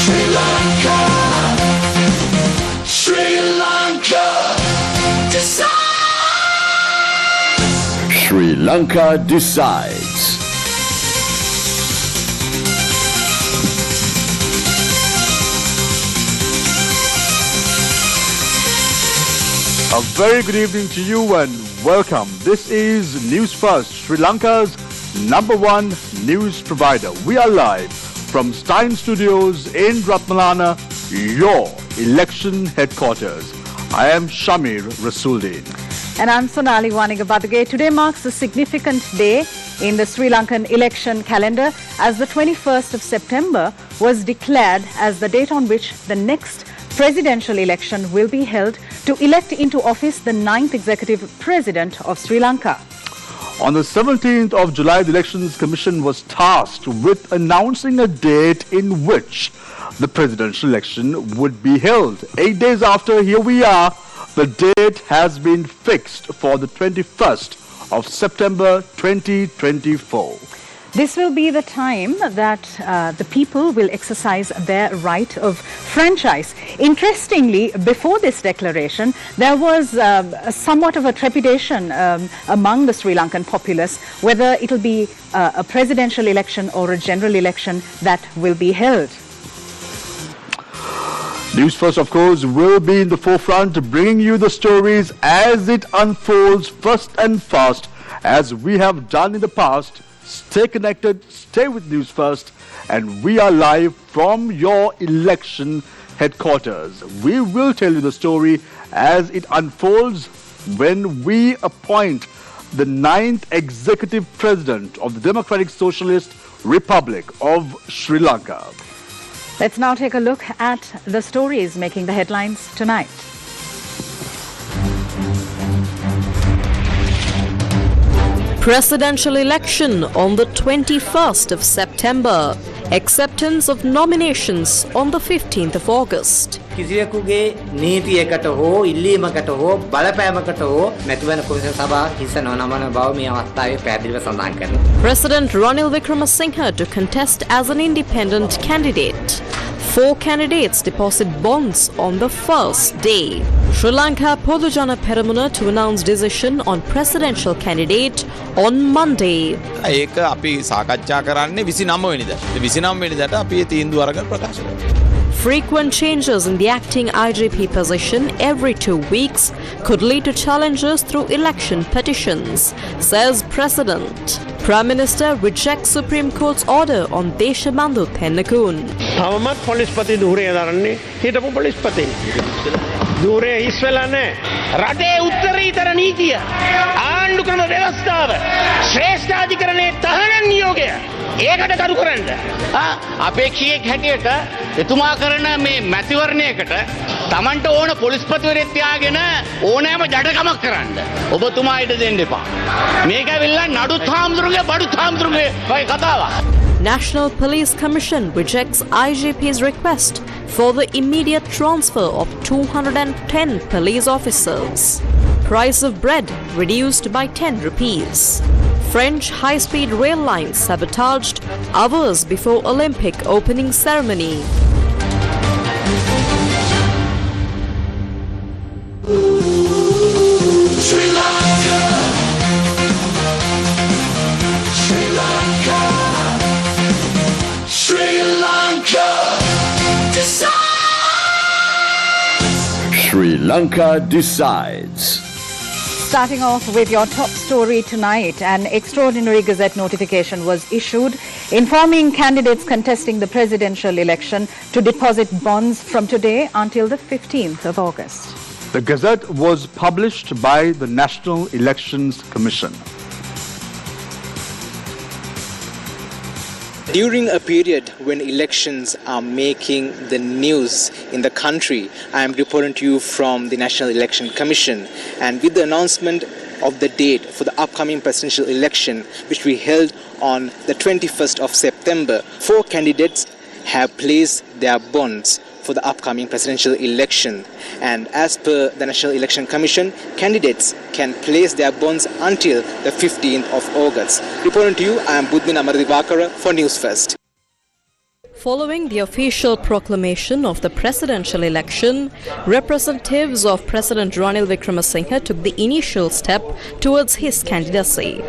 Sri Lanka, Sri Lanka decides. Sri Lanka decides. A very good evening to you and welcome. This is Newsfirst, Sri Lanka's #1 news provider. We are live from Stein Studios in Ratmalana, your election headquarters. I am Shamir Rasuldin. And I'm Sonali Wanigabadage. Today marks a significant day in the Sri Lankan election calendar as the 21st of September was declared as the date on which the next presidential election will be held to elect into office the 9th executive president of Sri Lanka. On the 17th of July, the Elections Commission was tasked with announcing a date in which the presidential election would be held. 8 days after, here we are. The date has been fixed for the 21st of September 2024. This will be the time that the people will exercise their right of franchise. Interestingly, before this declaration, there was somewhat of a trepidation among the Sri Lankan populace whether it will be a presidential election or a general election that will be held. Newsfirst, of course, will be in the forefront, bringing you the stories as it unfolds first and fast, as we have done in the past. Stay connected, stay with Newsfirst, and we are live from your election headquarters. We will tell you the story as it unfolds when we appoint the 9th executive president of the Democratic Socialist Republic of Sri Lanka. Let's now take a look at the stories making the headlines tonight. Presidential election on the 21st of September. Acceptance of nominations on the 15th of August. කිසිවෙකුගේ නීතියකට හෝ ඉල්ලීමකට හෝ බලපෑමකට හෝ මැතිවරණ කොමිසම සභාව හිස නොනමන බව මේ අවස්ථාවේ පැහැදිලිව සඳහන් කරනවා. President Ranil Wickremesinghe to contest as an independent candidate. 4 candidates deposit bonds on the first day. Sri Lanka Podujana Peramuna to announce decision on presidential candidate on Monday. ඒක අපි සාකච්ඡා කරන්නේ 29 වෙනිදා. 29 වෙනිදාට අපි මේ තීන්දුව අරගෙන ප්‍රකාශ කරනවා. Frequent changes in the acting IGP position every 2 weeks could lead to challenges through election petitions, says President. Prime Minister rejects Supreme Court's order on Deshabandhu Thennakoon. තවමත් පොලිස්පති ධූරය දරන්නේ හිටපු පොලිස්පති. ධූරය හිස් වෙලා නැහැ. රටේ උත්තරීතර නීතිය, ආණ්ඩු ක්‍රම ව්‍යවස්ථාව, ශ්‍රේෂ්ඨාධිකරණයේ තහනම් නියෝගය ඒකට කරු කරන්න. අපේක්ෂකයෙක් හැටියට එතුමා කරන මේ මැතිවරණයකට Tamanට ඕන පොලිස්පතිවරයෙක් තියාගෙන ඕනෑම ජඩකමක් කරන්න. ඔබතුමාට දෙන්න එපා. මේක ඇවිල්ලා නඩුත් හාමුදුරුවෝ බඩුත් හාමුදුරුවෝ වගේ කතාවක්. National Police Commission rejects IGP's request for the immediate transfer of 210 police officers. Price of bread reduced by 10 rupees. French high-speed rail line sabotaged hours before Olympic opening ceremony. Sri Lanka, Sri Lanka, Sri Lanka decides. Sri Lanka decides. Starting off with your top story tonight, an extraordinary Gazette notification was issued informing candidates contesting the presidential election to deposit bonds from today until the 15th of August. The Gazette was published by the National Elections Commission. During a period when elections are making the news in the country, I am reporting to you from the National Election Commission, and with the announcement of the date for the upcoming presidential election, which we held on the 21st of September, 4 candidates have placed their bonds for the upcoming presidential election. And as per the National Election Commission, candidates can place their bonds until the 15th of August. Reporting to you, I am Budmin Amaradivakara for Newsfirst. Following the official proclamation of the presidential election, representatives of President Ranil Wickremesinghe took the initial step towards his candidacy.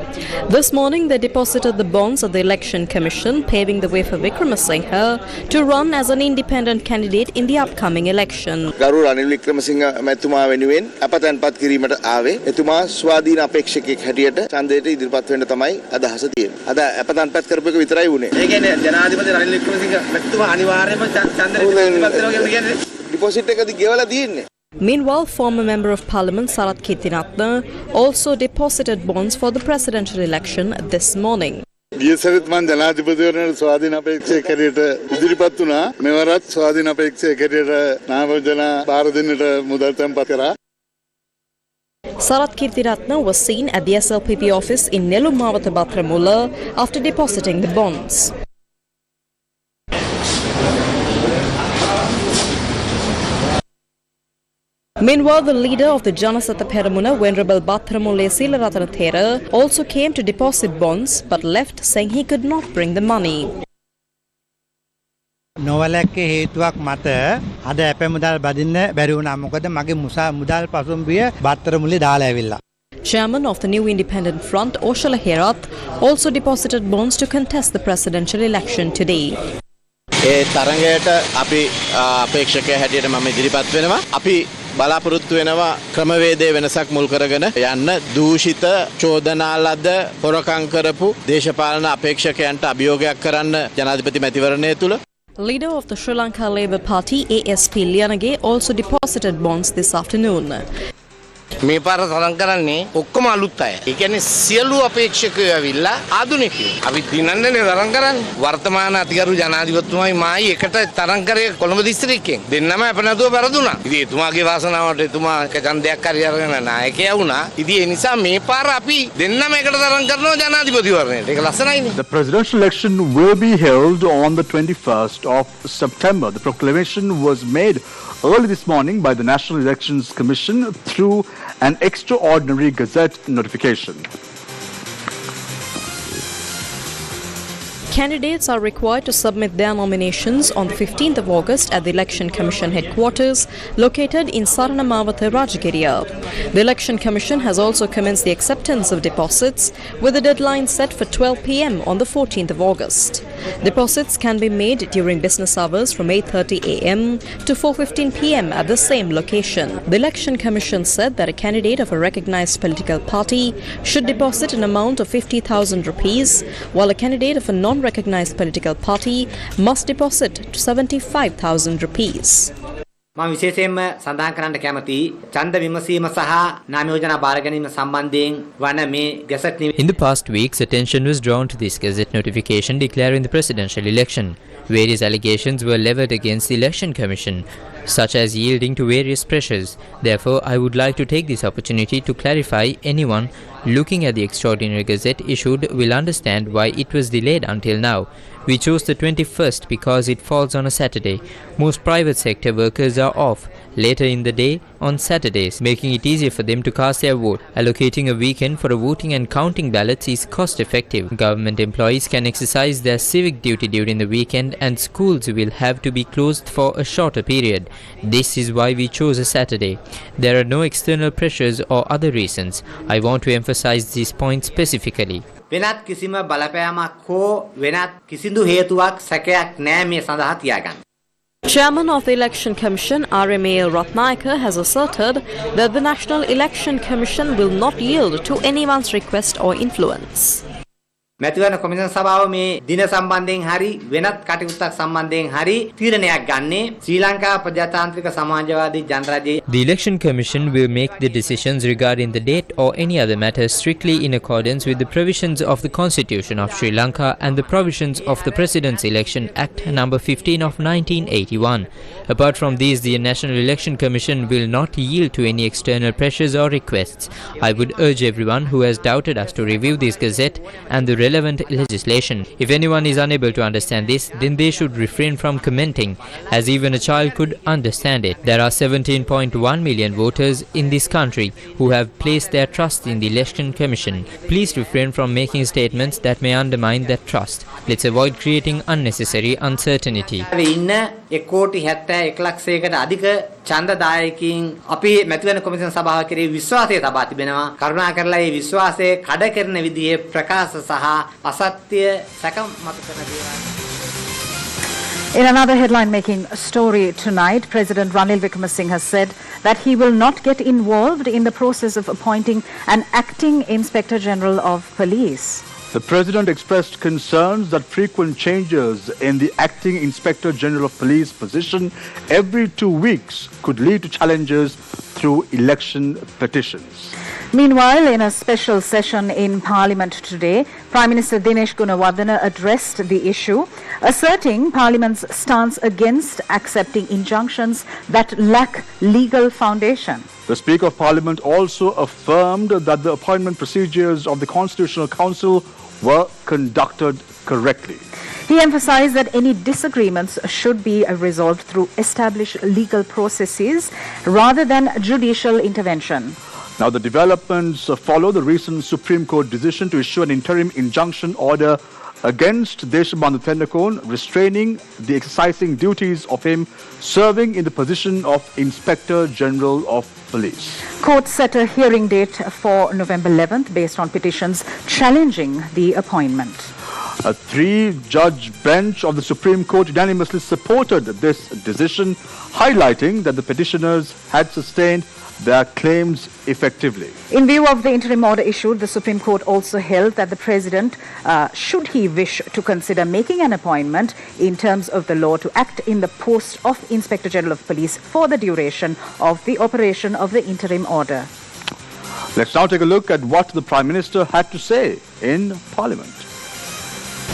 This morning, they deposited the bonds at the Election Commission, paving the way for Wickremesinghe to run as an independent candidate in the upcoming election. ගරු රනිල් වික්‍රමසිංහ මැතිතුමා වෙනුවෙන් අපතන්පත් කිරීමට ආවේ. එතුමා ස්වාධීන අපේක්ෂකෙක් හැටියට ඡන්දයට ඉදිරිපත් වෙන්න තමයි අදහස තියෙන්නේ. අද අපතන්පත් කරපු එක විතරයි වුනේ. ඒ කියන්නේ ජනාධිපති රනිල් වික්‍රමසිංහ මැතිතුමා අනිවාර්යයෙන්ම ඡන්දයට ඉදිරිපත් වෙනවා කියන්නේ ඩිපොසිට් එකද ගෙවලා තියෙන්නේ. Meanwhile, former Member of Parliament Sarath Kirtinaratne also deposited bonds for the presidential election this morning. ගිය සැරේත් මම ජනාධිපතිවරණයට ස්වාධීන අපේක්ෂකයෙක් හැටියට ඉදිරිපත් වුණා. මෙවරත් ස්වාධීන අපේක්ෂකයෙක් හැටියට නාම යෝජනා බාර දෙන්නට මුදල් තැන්පත් කරා. Sarath Kirtinaratne was seen at the SLPP office in Nelumawatha Bathramula after depositing the bonds. Meanwhile, the leader of the Janasatha Peramuna, Venerable Bathramule Silarathanathera, also came to deposit bonds but left saying he could not bring the money. නොවැළැක්කේ හේතුවක් මත අද අපේ මුදල් බදින්න බැරි වුණා. මොකද මගේ මුදල් පසුම්බිය බත්තරමුලේ දාලා ඇවිල්ලා. Chairman of the New Independent Front, Oshala Herath, also deposited bonds to contest the presidential election today. ඒ තරඟයට අපි අපේක්ෂකයා හැටියට මම ඉදිරිපත් වෙනවා. අපි බලාපොරොත්තු වෙනවා ක්‍රමවේදයේ වෙනසක් මුල් කරගෙන යන්න දූෂිත චෝදනා ලද හොරකම් කරපු දේශපාලන අපේක්ෂකයන්ට අභියෝගයක් කරන්න ජනාධිපති මැතිවරණය තුල. Leader of the Sri Lanka Labour Party, ASP Liyanage, also deposited bonds this afternoon. මේ පාර තරම් කරන්නේ ඔක්කොම අලුත් අය. ඒ කියන්නේ සියලු අපේක්ෂකයෝ ඇවිල්ලා ආදුනිකයෝ. අපි දිනන්නේ තරම් කරන්නේ. වර්තමාන අතිගරු ජනාධිපතිතුමායි මායි එකට තරම් කරේ කොළඹ දිස්ත්‍රික්කයෙන්. දෙන්නම අප නැතුව පෙරදුනා. ඉතින් එතුමාගේ වාසනාවට එතුමා එක ඡන්දයක් හරි අරගෙන නායකයා වුණා. ඉතින් ඒ නිසා මේ පාර අපි දෙන්නම එකට තරම් කරනවා ජනාධිපතිවරණයට. ඒක ලස්සනයිනේ. The presidential election will be held on the 21st of September. The proclamation was made early this morning by the National Elections Commission through an extraordinary Gazette notification. Candidates are required to submit their nominations on the 15th of August at the Election Commission headquarters located in Saranamawatha, Rajagiriya. The Election Commission has also commenced the acceptance of deposits with a deadline set for 12 p.m. on the 14th of August. Deposits can be made during business hours from 8:30 a.m. to 4:15 p.m. at the same location. The Election Commission said that a candidate of a recognized political party should deposit an amount of 50,000 rupees, while a candidate of a non-recognized political party must deposit 75,000 rupees. මම විශේෂයෙන්ම සඳහන් කරන්න කැමතියි ඡන්ද විමසීම සහ නාම යෝජනා බාර ගැනීම සම්බන්ධයෙන් වන මේ gazette In the past weeks, attention was drawn to this Gazette notification declaring the presidential election. Various allegations were leveled against the Election Commission, such as yielding to various pressures. Therefore, I would like to take this opportunity to clarify anyone looking at the extraordinary Gazette issued will understand why it was delayed until now. We chose the 21st because it falls on a Saturday. Most private sector workers are off later in the day on Saturdays, making it easier for them to cast their vote. Allocating a weekend for a voting and counting ballots is cost effective. Government employees can exercise their civic duty during the weekend and schools will have to be closed for a shorter period. This is why we chose a Saturday. There are no external pressures or other reasons. I want to emphasize these points specifically. වෙනත් කිසිම බලපෑමක් හෝ වෙනත් කිසිදු හේතුවක් සැකයක් නැහැ මේ සඳහා තියාගන්න. Chairman of the Election Commission, RMAL Ratnayaka, has asserted that the National Election Commission will not yield to anyone's request or influence. මැතිවරණ කොමිෂන් සභාව මේ දින සම්බන්ධයෙන් හරි වෙනත් කටයුත්තක් සම්බන්ධයෙන් හරි තීරණයක් ගන්නේ ශ්‍රී Lanka ප්‍රජාතාන්ත්‍රික සමාජවාදී ජනරජයේ. The Election Commission will make the decisions regarding the date or any other matter strictly in accordance with the provisions of the Constitution of Sri Lanka and the provisions of the President's Election Act number 15 of 1981. Apart from these, the National Election Commission will not yield to any external pressures or requests. I would urge everyone who has doubted us to review this Gazette and the relevant legislation. If anyone is unable to understand this, then they should refrain from commenting, as even a child could understand it. There are 17.1 million voters in this country who have placed their trust in the Election Commission. Please refrain from making statements that may undermine that trust. Let's avoid creating unnecessary uncertainty. ඉන්න 1,71,00,000කට අධික ඡන්දදායකයින් අපි මැතිවරණ කොමිසම සභාව කෙරෙහි විශ්වාසය තබා තිබෙනවා. කරුණාකරලා මේ විශ්වාසය කඩ කරන විදිහේ ප්‍රකාශ සහ අසත්‍ය සැකම් මත කරන දේවල්. In another headline-making story tonight, President Ranil Wickremesinghe has said that he will not get involved in the process of appointing an acting Inspector General of Police. The President expressed concerns that frequent changes in the acting Inspector General of Police position every 2 weeks could lead to challenges through election petitions. Meanwhile, in a special session in Parliament today, Prime Minister Dinesh Gunawardena addressed the issue, asserting Parliament's stance against accepting injunctions that lack legal foundation. The Speaker of Parliament also affirmed that the appointment procedures of the Constitutional Council were conducted correctly. He emphasized that any disagreements should be resolved through established legal processes rather than judicial intervention. Now, the developments follow the recent Supreme Court decision to issue an interim injunction order against Deshabandhu Tendakon, restraining the exercising duties of him serving in the position of Inspector General of Police. Court set a hearing date for November 11th based on petitions challenging the appointment. A 3-judge bench of the Supreme Court unanimously supported this decision, highlighting that the petitioners had sustained their claims effectively. In view of the interim order issued, the Supreme Court also held that the President, should he wish to consider making an appointment in terms of the law, to act in the post of Inspector General of Police for the duration of the operation of the interim order. Let's now take a look at what the Prime Minister had to say in Parliament.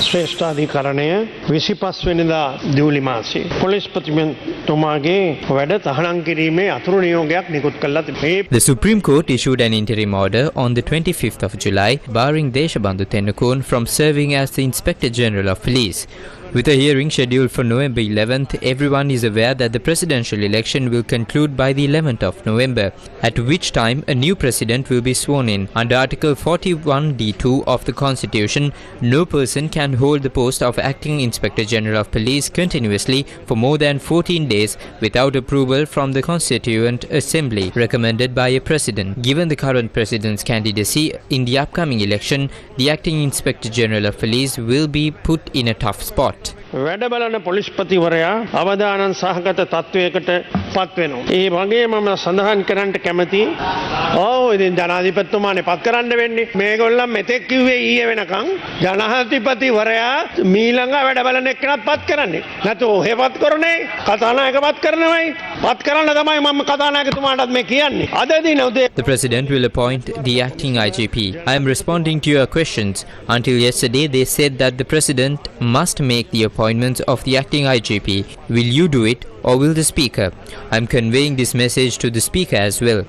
ශ්‍රේෂ්ඨාධිකරණය 25 වෙනිදා දියුලි මාසයේ පොලිස්පතිතුමාගේ වැඩ තහනම් කිරීමේ අතුරු නියෝගයක් නිකුත් කළා තිබේ. The Supreme Court issued an interim order on the 25th of July barring Deshabandhu Tendakon from serving as the Inspector General of Police. With a hearing scheduled for November 11th, everyone is aware that the presidential election will conclude by the 11th of November, at which time a new president will be sworn in. Under Article 41(d)(2) of the Constitution, no person can hold the post of Acting Inspector General of Police continuously for more than 14 days without approval from the Constituent Assembly recommended by a president. Given the current president's candidacy in the upcoming election, the Acting Inspector General of Police will be put in a tough spot. වැඩ බලන පොලිස්පතිවරයා අවදානම් සහගත තත්වයකට පත් වෙනවා. ඒ වගේම මම සඳහන් කරන්න කැමතියි. ඔව් ඉතින් ජනාධිපතිතුමානේ පත් කරන්න වෙන්නේ. මේගොල්ලන් මෙතෙක් කිව්වේ ඊයේ වෙනකන් ජනාධිපතිවරයා මීළඟ වැඩ බලන එක්කනත් පත් කරන්නේ. නැතු ඔහෙ පත් කරන්නේ කතානායක පත් කරනවයි. පත් කරන්න තමයි මම කතානායකතුමාටත් මේ කියන්නේ. අද දින උදේ The President will appoint the acting IGP. I am responding to your questions. Until yesterday, they said that the President must make the appointments of the acting IGP. Will you do it, or will the Speaker? I am conveying this message to the Speaker as well.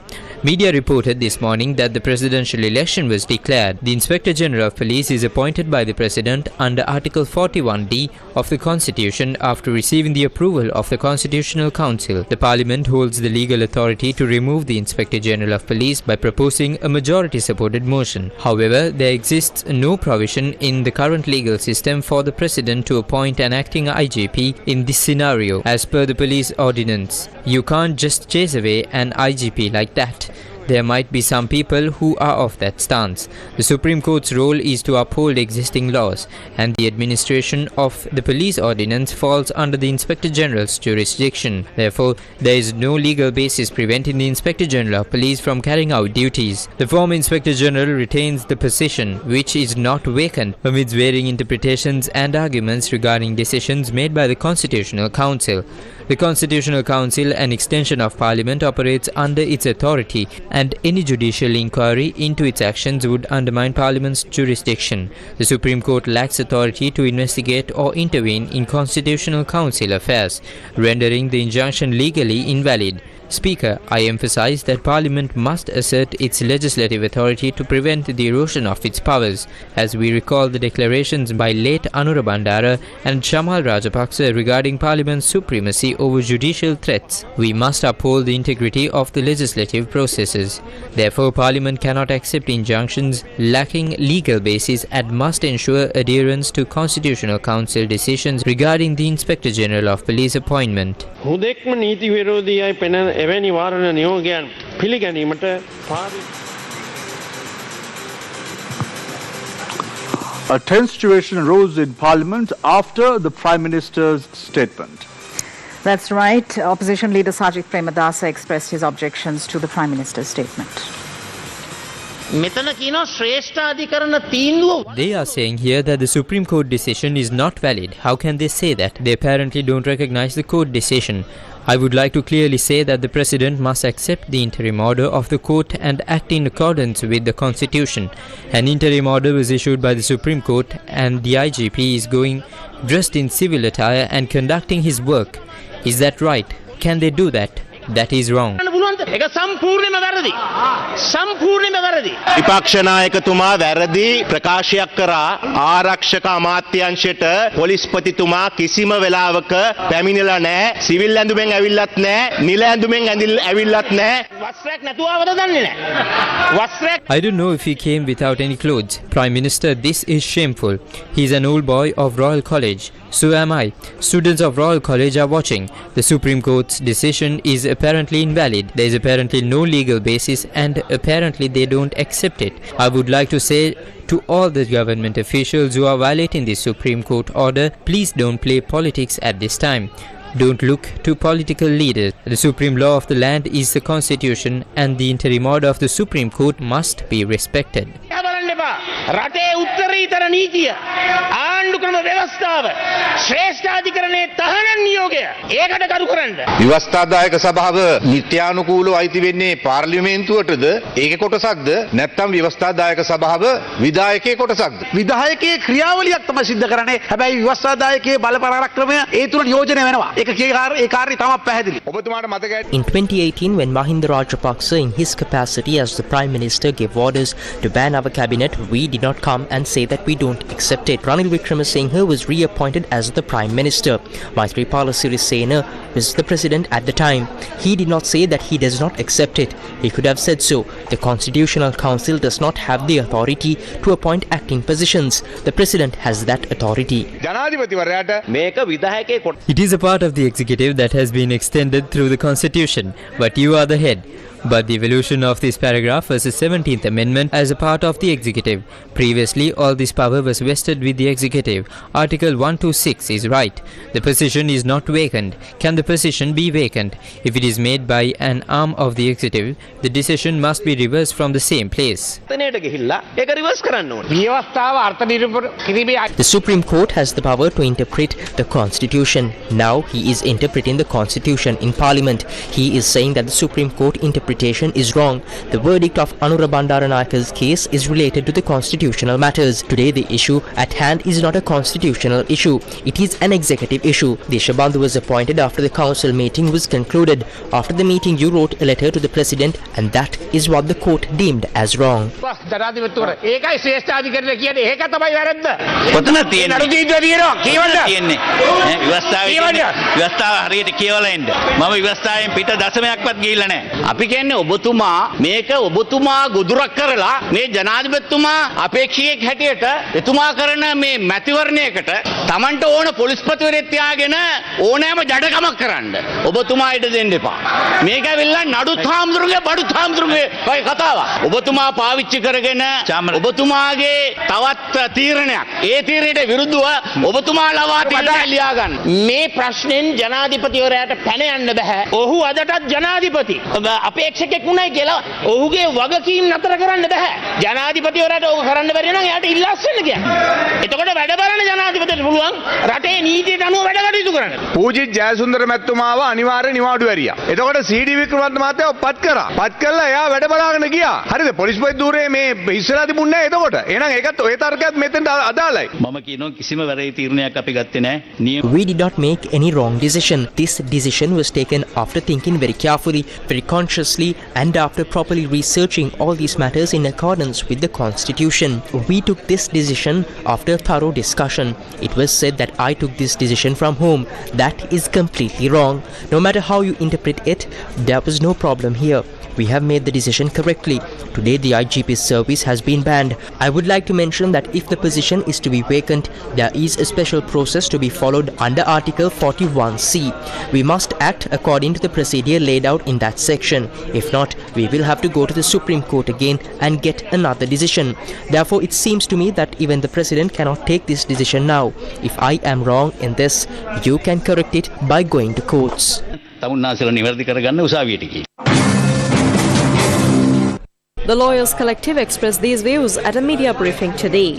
Media reported this morning that the presidential election was declared. The Inspector General of Police is appointed by the President under Article 41(d) of the Constitution after receiving the approval of the Constitutional Council. The Parliament holds the legal authority to remove the Inspector General of Police by proposing a majority-supported motion. However, there exists no provision in the current legal system for the President to appoint an acting IGP in this scenario. As per the police ordinance, you can't just chase away an IGP like that. There might be some people who are of that stance. The Supreme Court's role is to uphold existing laws, and the administration of the police ordinance falls under the Inspector General's jurisdiction. Therefore, there is no legal basis preventing the Inspector General of Police from carrying out duties. The former Inspector General retains the position, which is not vacant, amidst varying interpretations and arguments regarding decisions made by the Constitutional Council. The Constitutional Council, an extension of Parliament, operates under its authority, and any judicial inquiry into its actions would undermine Parliament's jurisdiction. The Supreme Court lacks authority to investigate or intervene in Constitutional Council affairs, rendering the injunction legally invalid. Speaker, I emphasize that Parliament must assert its legislative authority to prevent the erosion of its powers. As we recall the declarations by late Anura Bandara and Chamal Rajapaksa regarding Parliament's supremacy over judicial threats, we must uphold the integrity of the legislative processes. Therefore, Parliament cannot accept injunctions lacking legal basis and must ensure adherence to Constitutional Council decisions regarding the Inspector General of Police appointment. හුදෙක්ම නීති විරෝධීයි පෙනෙන එවැනි වාරණ නියෝගයන් පිළිගැනීමට A tense situation arose in Parliament after the Prime Minister's statement. That's right. Opposition leader Sajid Premadasa expressed his objections to the Prime Minister's statement. They are saying here that the Supreme Court decision is not valid. How can they say that? They apparently don't recognize the court decision. I would like to clearly say that the President must accept the interim order of the court and act in accordance with the Constitution. An interim order was issued by the Supreme Court and the IGP is going dressed in civil attire and conducting his work. Is that right? Can they do that? That is wrong. ඒක සම්පූර්ණයෙන්ම වැරදි. සම්පූර්ණයෙන්ම වැරදි. විපක්ෂ නායකතුමා වැරදි ප්‍රකාශයක් කරා ආරක්ෂක අමාත්‍යාංශයට පොලිස්පතිතුමා කිසිම වෙලාවක පැමිණිලා නැහැ. සිවිල් ඇඳුමෙන් ඇවිල්ලත් නැහැ. නිල ඇඳුමෙන් ඇවිල්ලත් නැහැ. වස්ත්‍රයක් නැතුව ආවද දන්නේ නැහැ. වස්ත්‍රයක් I don't know if he came without any clothes. Prime Minister, this is shameful. He's an old boy of Royal College. So am I. Students of Royal College are watching. The Supreme Court's decision is apparently invalid. There is apparently no legal basis and apparently they don't accept it. I would like to say to all the government officials who are violating the Supreme Court order, please don't play politics at this time. Don't look to political leaders. The supreme law of the land is the Constitution and the interim order of the Supreme Court must be respected. රටේ උත්තරීතර නීතිය ආණ්ඩු ක්‍රම ව්‍යවස්ථාව ශ්‍රේෂ්ඨාධිකරණයේ තහනම් නියෝගය ඒකට කරු කරන්න ව්‍යවස්ථාදායක සභාව නිත්‍යානුකූලව අයිති වෙන්නේ පාර්ලිමේන්තුවටද ඒකේ කොටසක්ද නැත්නම් ව්‍යවස්ථාදායක සභාව විධායකයේ කොටසක්ද විධායකයේ ක්‍රියාවලියක් තමයි සිද්ධ කරන්නේ හැබැයි ව්‍යවස්ථාදායකයේ බල පරාක්‍රමය ඒ තුල නියෝජනය වෙනවා ඒක ඒ කාර්යය තමයි පැහැදිලි ඔබතුමාට මතකයි In 2018 when Mahinda Rajapaksa in his capacity as the Prime Minister gave orders to ban our cabinet, we did not come and say that we don't accept it. Ranil Wickremesinghe was reappointed as the Prime Minister. Maithripala Sirisena was the President at the time. He did not say that he does not accept it. He could have said so. The Constitutional Council does not have the authority to appoint acting positions. The President has that authority. It is a part of the executive that has been extended through the Constitution, but you are the head. But the evolution of this paragraph was the 17th Amendment as a part of the executive. Previously, all this power was vested with the executive. Article 126 is right. The position is not vacant. Can the position be vacant? If it is made by an arm of the executive, the decision must be reversed from the same place. The Supreme Court has the power to interpret the Constitution. Now he is interpreting the Constitution in Parliament. He is saying that the Supreme Court interpretation is wrong. The verdict of Anura Bandaranayaka's case is related to the constitutional matters. Today the issue at hand is not a constitutional issue. It is an executive issue. Desha Bandhu was appointed after the council meeting was concluded. After the meeting you wrote a letter to the President and that is what the court deemed as wrong. ඒකයි ශ්‍රේෂ්ඨාධිකරණය කියන්නේ ඒක තමයි වැරද්ද. කොතන තියෙන්නේ? නඩු තීන්දුව තියෙනවා. කියවන්න. තියෙන්නේ. ව්‍යවස්ථාවේ හරියට කියවලා ඉන්න. මම ව්‍යවස්ථාවෙන් පිට දශමයක්වත් ගිහිල්ලා නැහැ. අපි කියන්නේ ඔබතුමා මේක ඔබතුමා ගොදුරක් කරලා මේ ජනාධිපතිතුමා අපේක්ෂකයෙක් හැටියට එතුමා කරන මේ මැතිවරණයකට Tamanට ඕන පොලිස්පතිවරයෙක් තියාගෙන ඕනෑම ජඩකමක් කරන්න. ඔබතුමා ඊට දෙන්න එපා. මේක ඇවිල්ලා නඩුත් හාමුදුරුවෝ බඩුත් හාමුදුරුවෝ වගේ කතාවක්. ඔබතුමා පාවිච්චි කරගෙන ඔබතුමාගේ තවත් තීරණයක් ඒ තීරණයට විරුද්ධව ඔබතුමා ලවා තීරණය ලියා ගන්න. මේ ප්‍රශ්නෙන් ජනාධිපතිවරයාට පැන යන්න බෑ. ඔහු අදටත් ජනාධිපති. අපේක්ෂකෙක් වුණයි කියලා ඔහුගේ වගකීම් නතර කරන්න බෑ. ජනාධිපතිවරයාට ඕක කරන්න බැරි නම් එයාට ඉල්ලාස් වෙන්න කියන්නේ. එතකොට වැඩ බලන ජනාධිපතිට පුළුවන් රටේ නීතියට අනුව වැඩ කටයුතු කරන්න. පූජිත් ජයසුන්දර මැතිතුමාව අනිවාර්ය නිවාඩු වැරියා. එතකොට සීඩී වික්‍රමරත්න මහත්තයා පත් කරා. පත් කළා එයා වැඩ බලාගෙන ගියා. හරිද? පොලිස් පොයි ධූරේ මේ ඉස්සරහ තිබුණේ නැහැ එතකොට. එහෙනම් ඒකත් ඔය තර්කයත් මෙතෙන්ට අදාළයි. මම කියනවා කිසිම වැරදි තීරණයක් අපි ගත්තේ නැහැ. We did not make any wrong decision. This decision was taken after thinking very carefully, very consciously, and after properly researching all these matters in accordance with the Constitution. We took this decision after thorough discussion. It was said that I took this decision from home. That is completely wrong. No matter how you interpret it, there was no problem here. We have made the decision correctly. Today the IGP's service has been banned. I would like to mention that if the position is to be vacant, there is a special process to be followed under Article 41C. We must act according to the procedure laid out in that section. If not, we will have to go to the Supreme Court again and get another decision. Therefore, it seems to me that even the President cannot take this decision now. If I am wrong in this, you can correct it by going to courts. තමුන්නාසල නිවැරදි කරගන්න උසාවියට ගිහින්. The Lawyers Collective expressed these views at a media briefing today.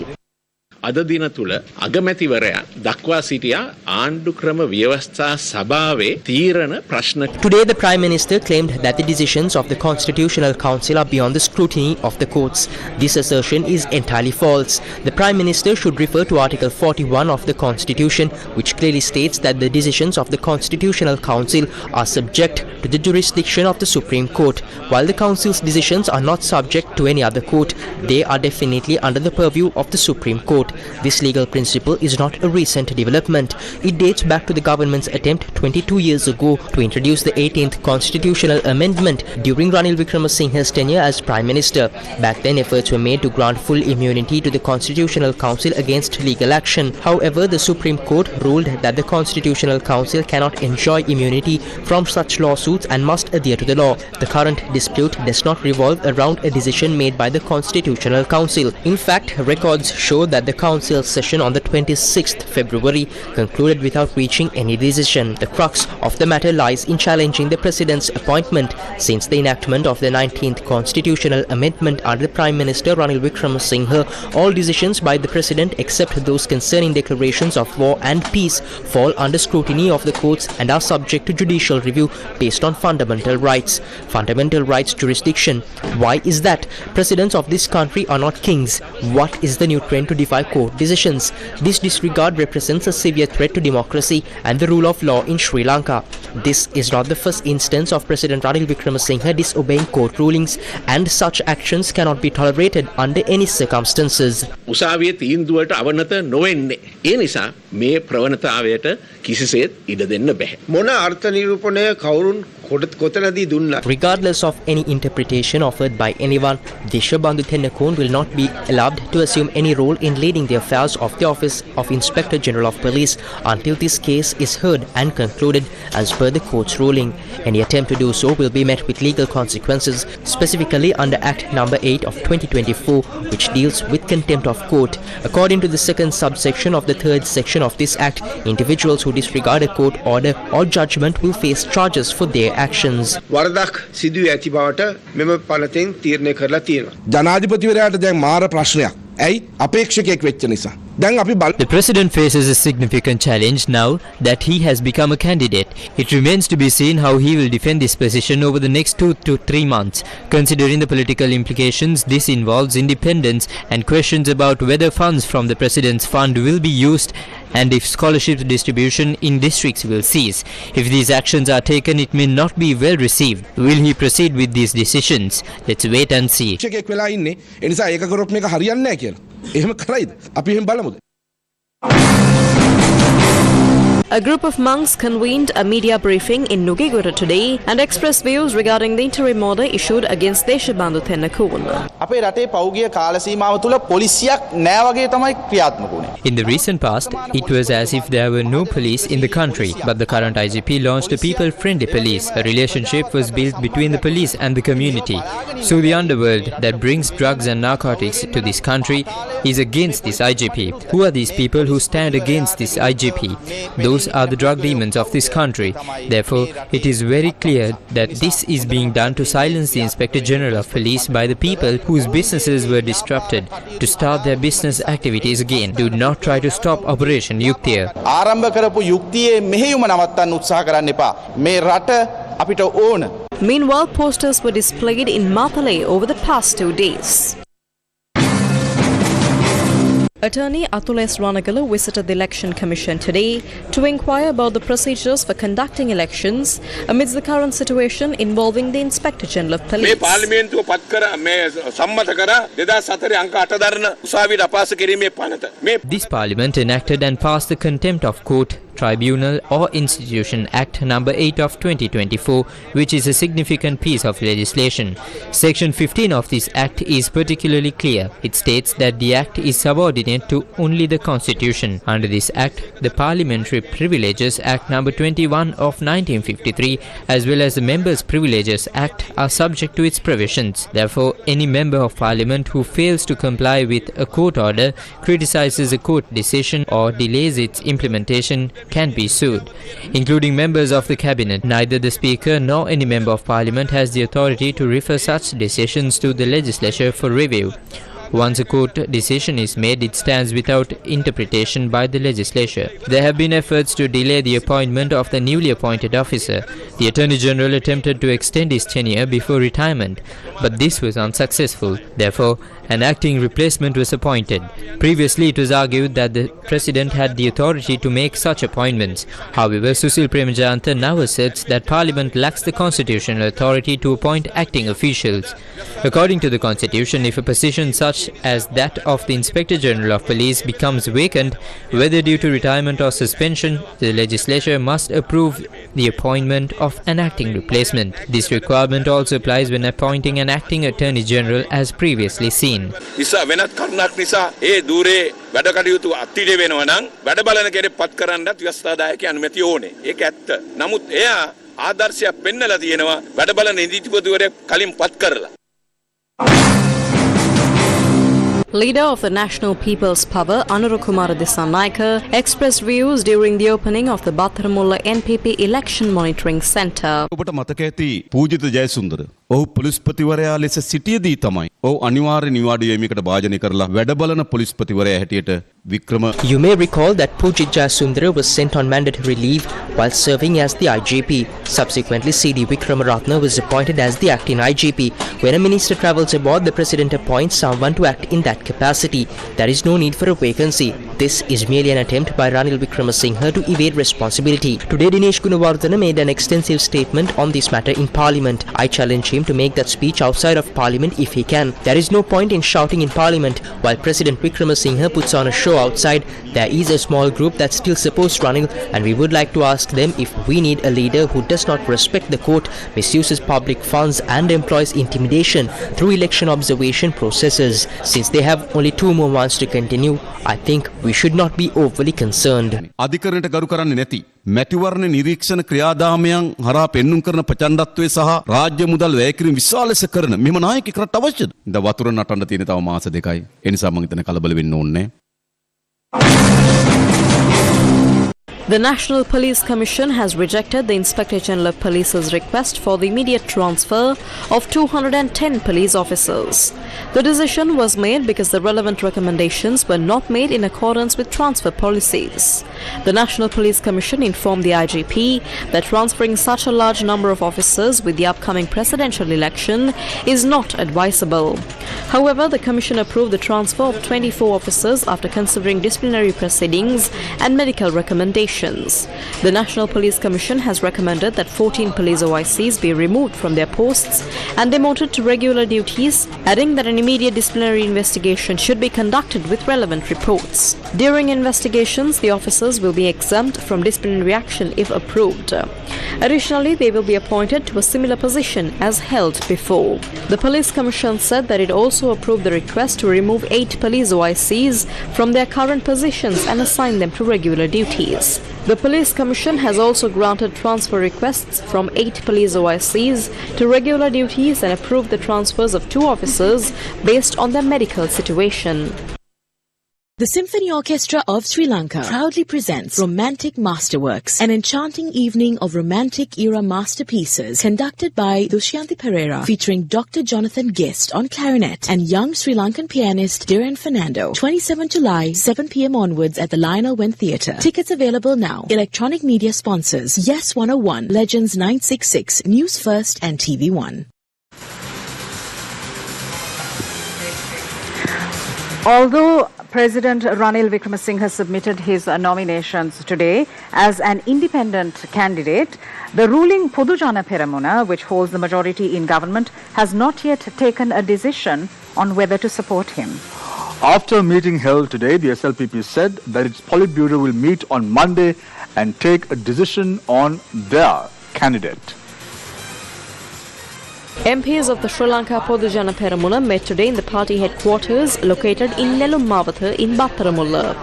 අද දින තුල අගමැතිවරයා දක්වා සිටියා ආණ්ඩුක්‍රම ව්‍යවස්ථා සභාවේ තීරණ ප්‍රශ්න. Today the Prime Minister claimed that the decisions of the Constitutional Council are beyond the scrutiny of the courts. This assertion is entirely false. The Prime Minister should refer to Article 41 of the Constitution, which clearly states that the decisions of the Constitutional Council are subject to the jurisdiction of the Supreme Court. While the Council's decisions are not subject to any other court, they are definitely under the purview of the Supreme Court. This legal principle is not a recent development. It dates back to the government's attempt 22 years ago to introduce the 18th constitutional amendment during Ranil Wickremesinghe's tenure as Prime Minister. Back then, efforts were made to grant full immunity to the Constitutional Council against legal action. However, the Supreme Court ruled that the Constitutional Council cannot enjoy immunity from such lawsuits and must adhere to the law. The current dispute does not revolve around a decision made by the Constitutional Council. In fact, records show that the Council session on the 26th February concluded without reaching any decision. The crux of the matter lies in challenging the President's appointment. Since the enactment of the 19th Constitutional Amendment under the Prime Minister Ranil Wickremesinghe, all decisions by the President except those concerning declarations of war and peace fall under scrutiny of the courts and are subject to judicial review based on fundamental rights. Fundamental rights jurisdiction. Why is that? Presidents of this country are not kings. What is the new trend to defy court decisions? This disregard represents a severe threat to democracy and the rule of law in Sri Lanka. This is not the first instance of President Ranil Wickremesinghe disobeying court rulings, and such actions cannot be tolerated under any circumstances. උසාවියේ තීන්දුවට අවනත නොවෙන්නේ. ඒ නිසා මේ ප්‍රවණතාවයට කිසිසේත් ඉඩ දෙන්න බෑ. මොන අර්ථ නිරූපණය කවුරුන් කොතනදී දුන්නා? Regardless of any interpretation offered by anyone, Deshabandhu Thennakoon will not be allowed to assume any role in leading the affairs of the Office of Inspector General of Police until this case is heard and concluded as per the court's ruling. Any attempt to do so will be met with legal consequences, specifically under Act Number 8 of 2024, which deals with contempt of court. According to the second subsection of the third section of this Act, individuals who disregard a court order or judgment will face charges for their actions. වරදක් සිදුවේ ඇති බවට මෙම පනතෙන් තීරණය කරලා තියෙනවා. ජනාධිපතිවරයාට දැන් මාර ප්‍රශ්නයක්. ඇයි අපේක්ෂකයෙක් වෙච්ච නිසා. The President faces a significant challenge now that he has become a candidate. It remains to be seen how he will defend this position over the next 2 to 3 months. Considering the political implications, this involves independence and questions about whether funds from the President's fund will be used and if scholarship distribution in districts will cease. If these actions are taken, it may not be well received. Will he proceed with these decisions? Let's wait and see. A group of monks convened a media briefing in Nugigura today and expressed views regarding the interim order issued against Deshabandhu Thennakoon. අපේ රටේ පෞගිය කාල සීමාව තුල පොලිසියක් නැහැ වගේ තමයි ක්‍රියාත්මක වුනේ. In the recent past, it was as if there were no police in the country, but the current IGP launched a people-friendly police. A relationship was built between the police and the community. So the underworld that brings drugs and narcotics to this country is against this IGP. Who are these people who stand against this IGP? Those those are the drug demons of this country. Therefore, it is very clear that this is being done to silence the Inspector General of Police by the people whose businesses were disrupted to start their business activities again. Do not try to stop Operation Yuktiya. ආරම්භ කරපු යුක්තියේ මෙහෙයුම නවත්තන්න උත්සාහ කරන්න එපා. මේ රට අපිට ඕන. Meanwhile, posters were displayed in Matale over the past 2 days. Attorney Atules Ranagalu visited the Election Commission today to inquire about the procedures for conducting elections amidst the current situation involving the Inspector General of Police. මේ පාර්ලිමේන්තුව පත් කර මේ සම්මත කර 2004 අංක 8 දරන උසාවියට අපහාස කිරීමේ පනත. This parliament enacted and passed the Contempt of Court, Tribunal or Institution Act number 8 of 2024, which is a significant piece of legislation. Section 15 of this act is particularly clear. It states that the act is subordinate to only the Constitution. Under this act, the Parliamentary Privileges Act number 21 of 1953 as well as the Members' Privileges Act are subject to its provisions. Therefore, any member of Parliament who fails to comply with a court order, criticizes a court decision or delays its implementation can be sued, including members of the cabinet. Neither the Speaker nor any member of Parliament has the authority to refer such decisions to the legislature for review. Once a court decision is made, it stands without interpretation by the legislature. There have been efforts to delay the appointment of the newly appointed officer. The Attorney General attempted to extend his tenure before retirement, but this was unsuccessful. Therefore, an acting replacement was appointed. Previously, it was argued that the President had the authority to make such appointments. However, Susil Premajayanta now asserts that Parliament lacks the constitutional authority to appoint acting officials. According to the Constitution, if a position such as that of the Inspector General of Police becomes vacant, whether due to retirement or suspension, the legislature must approve the appointment of an acting replacement. This requirement also applies when appointing an acting Attorney General as previously seen. නිසා වෙනත් කරුණක් නිසා ඒ දූරේ වැඩ කටයුතු අත්තිඩේ වෙනවා නම් වැඩ බලන කෙනෙක් පත් කරන්නත් ව්‍යවස්ථාදායක අනුමැතිය ඕනේ. ඒක ඇත්ත. නමුත් එයා ආදර්ශයක් පෙන්නලා තියෙනවා වැඩ බලන නීතිපතිවරයෙක් කලින් පත් කරලා. Leader of the National People's Power, Anurukumara Dissanayake, expressed views during the opening of the Batharamulla NPP Election Monitoring Centre. ඔබට මතක ඇති පූජිත ජයසුන්දර. ඔහු පොලිස්පතිවරයා ලෙස සිටියදී තමයි ඔහු අනිවාර්ය නිවාඩු යීමකට භාජනය කරලා වැඩ බලන පොලිස්පතිවරයා හැටියට Vikrama. You may recall that Pujit Jayasundara was sent on mandatory leave while serving as the IGP. Subsequently, C.D. Vikramaratne was appointed as the acting IGP. When a minister travels abroad, the president appoints someone to act in that capacity. There is no need for a vacancy. This is merely an attempt by Ranil Wickramasinghe to evade responsibility. Today, Dinesh Gunawardena made an extensive statement on this matter in Parliament. I challenge him to make that speech outside of Parliament if he can. There is no point in shouting in Parliament while President Wickramasinghe puts on a show outside. There is a small group that still supports Ranil, and we would like to ask them if we need a leader who does not respect the court, misuses public funds and employs intimidation through election observation processes. Since they have only 2 more months to continue, I think we should not be overly concerned. අධිකරණයට ගරු කරන්නේ නැති මැතිවරණ නිරීක්ෂණ ක්‍රියාදාමයන් හරහා පෙන්눔 කරන ප්‍රචණ්ඩත්වයේ සහ රාජ්‍ය මුදල් වැය කිරීම විශාල ලෙස කරන මෙම නායකයෙක් රට අවශ්‍යද? ද වතුර නටන්න තියෙන තව මාස 2යි. ඒ නිසා මම හිතන්නේ කලබල වෙන්න ඕනේ. The National Police Commission has rejected the Inspector General of Police's request for the immediate transfer of 210 police officers. The decision was made because the relevant recommendations were not made in accordance with transfer policies. The National Police Commission informed the IGP that transferring such a large number of officers with the upcoming presidential election is not advisable. However, the Commission approved the transfer of 24 officers after considering disciplinary proceedings and medical recommendations. The National Police Commission has recommended that 14 police OICs be removed from their posts and demoted to regular duties, adding that an immediate disciplinary investigation should be conducted with relevant reports. During investigations, the officers will be exempt from disciplinary action if approved. Additionally, they will be appointed to a similar position as held before. The Police Commission said that it also approved the request to remove 8 police OICs from their current positions and assign them to regular duties. The Police Commission has also granted transfer requests from 8 police OICs to regular duties and approved the transfers of 2 officers based on their medical situation. The Symphony Orchestra of Sri Lanka proudly presents Romantic Masterworks, an enchanting evening of romantic era masterpieces conducted by Dusyanthi Pereira, featuring Dr. Jonathan Guest on clarinet and young Sri Lankan pianist Dhiren Fernando. 27 July, 7 p.m. onwards at the Lionel Wen Theatre. Tickets available now. Electronic media sponsors: Yes 101, Legends 966, Newsfirst and TV1. Although President Ranil Wickremesinghe submitted his nominations today as an independent candidate, the ruling Podu Jana Peramuna, which holds the majority in government, has not yet taken a decision on whether to support him. After a meeting held today, the SLPP said that its Politburo will meet on Monday and take a decision on their candidate. MPs of the Sri Lanka Podu Jana Peramuna met today in the party headquarters located in Nelummawatha in Battaramulla.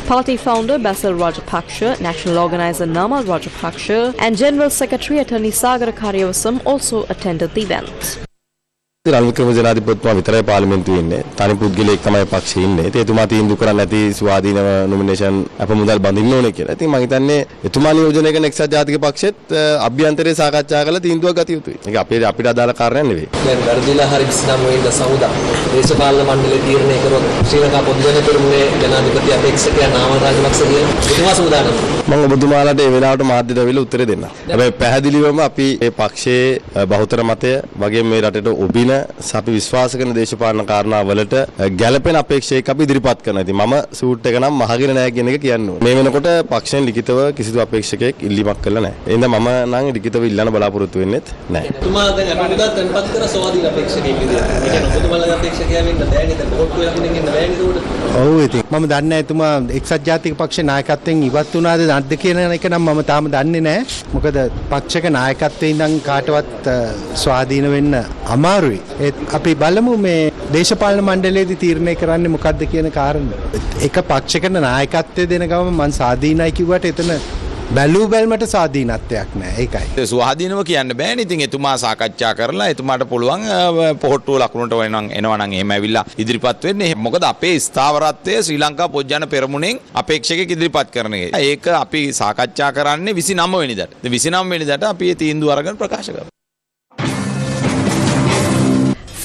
Party founder Basil Rajapaksha, National Organizer Namal Rajapaksha and General Secretary Attorney Sagara Karyavasam also attended the event. Ranil Wickremesinghe ජනාධිපතිතුමා විතරයි පාර්ලිමේන්තුවේ ඉන්නේ. තනි පුද්ගලයෙක් තමයි පක්ෂයේ ඉන්නේ. ඒ එතුමා තීන්දුව කරන්නේ නැති ස්වාධීනව නොමිනේෂන් අප මුදල් බඳින්න ඕනේ කියලා. ඉතින් මම හිතන්නේ එතුමා නියෝජනය කරන එක්සත් ජාතික පක්ෂෙත් අභ්‍යන්තරයේ සාකච්ඡා කරලා තීන්දුවක් ගත යුතුයි. ඒක අපිට අදාළ කාරණයක් නෙවෙයි. දැන් වර්ධිලා හරි 29 වෙනිදා සමුදා දේශපාලන මණ්ඩලය තීරණය කරුවා ශ්‍රී ලංකා පොදු ජන පෙරමුණේ ජනාධිපති අපේක්ෂකයා නාමල් රාජපක්ෂ කියන එතුමා සූදානම්. මම ඔබතුමාලාට මේ වෙලාවට මාධ්‍යට ඇවිල්ලා උත්තරේ දෙන්නම්. හැබැයි පැහැදිලිවම අපි මේ පක්ෂයේ බහුතර මතය වගේ මේ රටේට ඔබින අපි විශ්වාස කරන දේශපාලන කාරණාවලට ගැළපෙන අපේක්ෂයක් අපි ඉදිරිපත් කරනවා. ඉතින් මම සූට් එක නම් මහගෙන නැහැ කියන එක කියන්න ඕනේ. මේ වෙනකොට පක්ෂයෙන් ලිඛිතව කිසිදු අපේක්ෂකයෙක් ඉල්ලීමක් කළා නැහැ. එහෙනම් මම නම් ලිඛිතව ඉල්ලන්න බලාපොරොත්තු වෙන්නෙත් නැහැ. තුමා දැන් අපිට තැන්පත් කර ස්වාධීන අපේක්ෂකයෙක් විදියට. ඒ කියන්නේ ඔබතුමාලගේ අපේක්ෂකයා වෙන්න බෑනේ. දැන් බෝට්ටු යකින් ඉන්න බෑනේ උඩ. ඔව් ඉතින් මම දන්නේ නැහැ එතුමා එක්සත් ජාතික පක්ෂේ නායකත්වයෙන් ඉවත් වුණාද නැද්ද කියන එක නම් මම තාම දන්නේ නැහැ. මොකද පක්ෂක නායකත්වයේ ඉඳන් කාටවත් ස්වාධීන වෙන්න අමාරුයි. අපි බලමු මේ දේශපාලන මණ්ඩලයේදී තීරණය කරන්නේ මොකක්ද කියන කාරණා. එක පක්ෂයකට නායකත්වය දෙන ගමන් මම ස්වාධීනයි කිව්වට එතන බැලූ බැල්මට ස්වාධීනත්වයක් නැහැ. ඒකයි. ස්වාධීනව කියන්න බෑනේ. ඉතින් එතුමා සාකච්ඡා කරලා එතුමාට පුළුවන් පොහොට්ටුව ලකුණට එනවා නම් එහෙම ඇවිල්ලා ඉදිරිපත් වෙන්නේ. මොකද අපේ ස්ථාවරත්වය ශ්‍රී ලංකා පොදු ජන පෙරමුණෙන් අපේක්ෂකයෙක් ඉදිරිපත් කරන එක. ඒක අපි සාකච්ඡා කරන්නේ 29 වෙනිදාට. 29 වෙනිදාට අපි මේ තීන්දුව අරගෙන ප්‍රකාශ කරමු.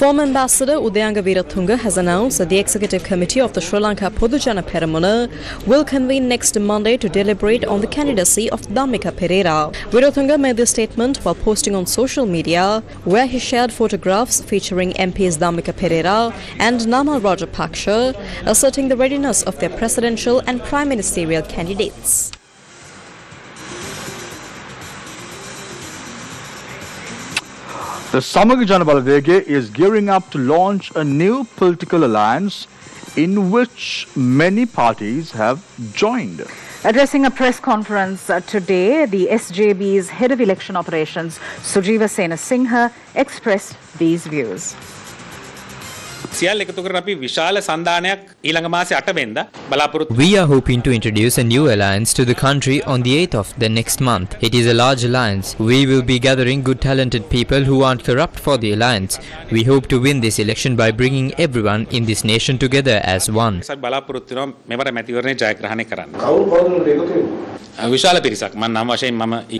Former Ambassador Udayanga Weerathunga has announced that the Executive Committee of the Sri Lanka Podu Jana Peramuna will convene next Monday to deliberate on the candidacy of Dhammika Pereira. Weerathunga made this statement while posting on social media, where he shared photographs featuring MPs Dhammika Pereira and Namal Rajapaksha, asserting the readiness of their presidential and prime ministerial candidates. The Samaga Jana Baladege is gearing up to launch a new political alliance in which many parties have joined. Addressing a press conference today, the SJB's head of election operations, Sujiva Sena Singha, expressed these views. We are hoping to introduce a new alliance to the country on the 8th of the next month. It is a large alliance. We will be gathering good talented people who aren't corrupt for the alliance. We hope to win this election by bringing everyone in this nation together as one.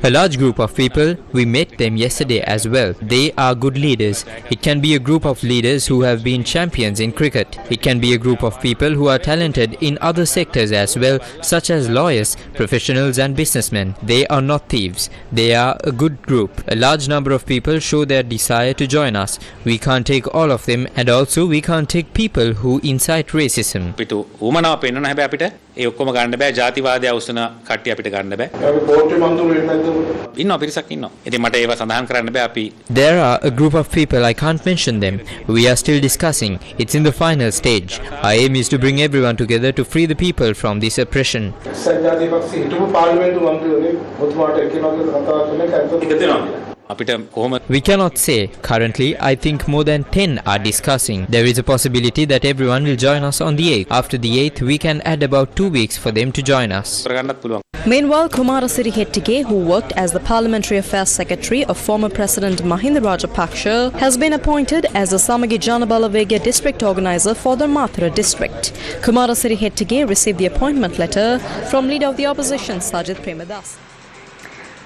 A large group of people, we met them yesterday as well. They are good leaders. It can be a group of leaders who have been champions in cricket. It can be a group of people who are talented in other sectors as well, such as lawyers, professionals and businessmen. They are not thieves. They are a good group. A large number of people show their desire to join us. We can't take all of them, and also we can't take people who incite racism. ඒ ඔක්කොම ගන්න බෑ ජාතිවාදය උසන කට්ටිය අපිට ගන්න බෑ. ඉන්නවා පිරිසක් ඉන්නවා. ඉතින් මට ඒව සඳහන් කරන්න බෑ අපි. There are a group of people, I can't mention them. We are still discussing. It's in the final stage. Our aim is to bring everyone together to free the people from this oppression. We cannot say. Currently, I think more than 10 are discussing. There is a possibility that everyone will join us on the 8th. After the 8th, we can add about 2 weeks for them to join us. Meanwhile, Kumarasiri Hettige, who worked as the Parliamentary Affairs Secretary of former President Mahinda Rajapaksa, has been appointed as the Samagi Janabalawege district organizer for the Mathura district. Kumarasiri Hettige received the appointment letter from leader of the opposition, Sajid Premadas.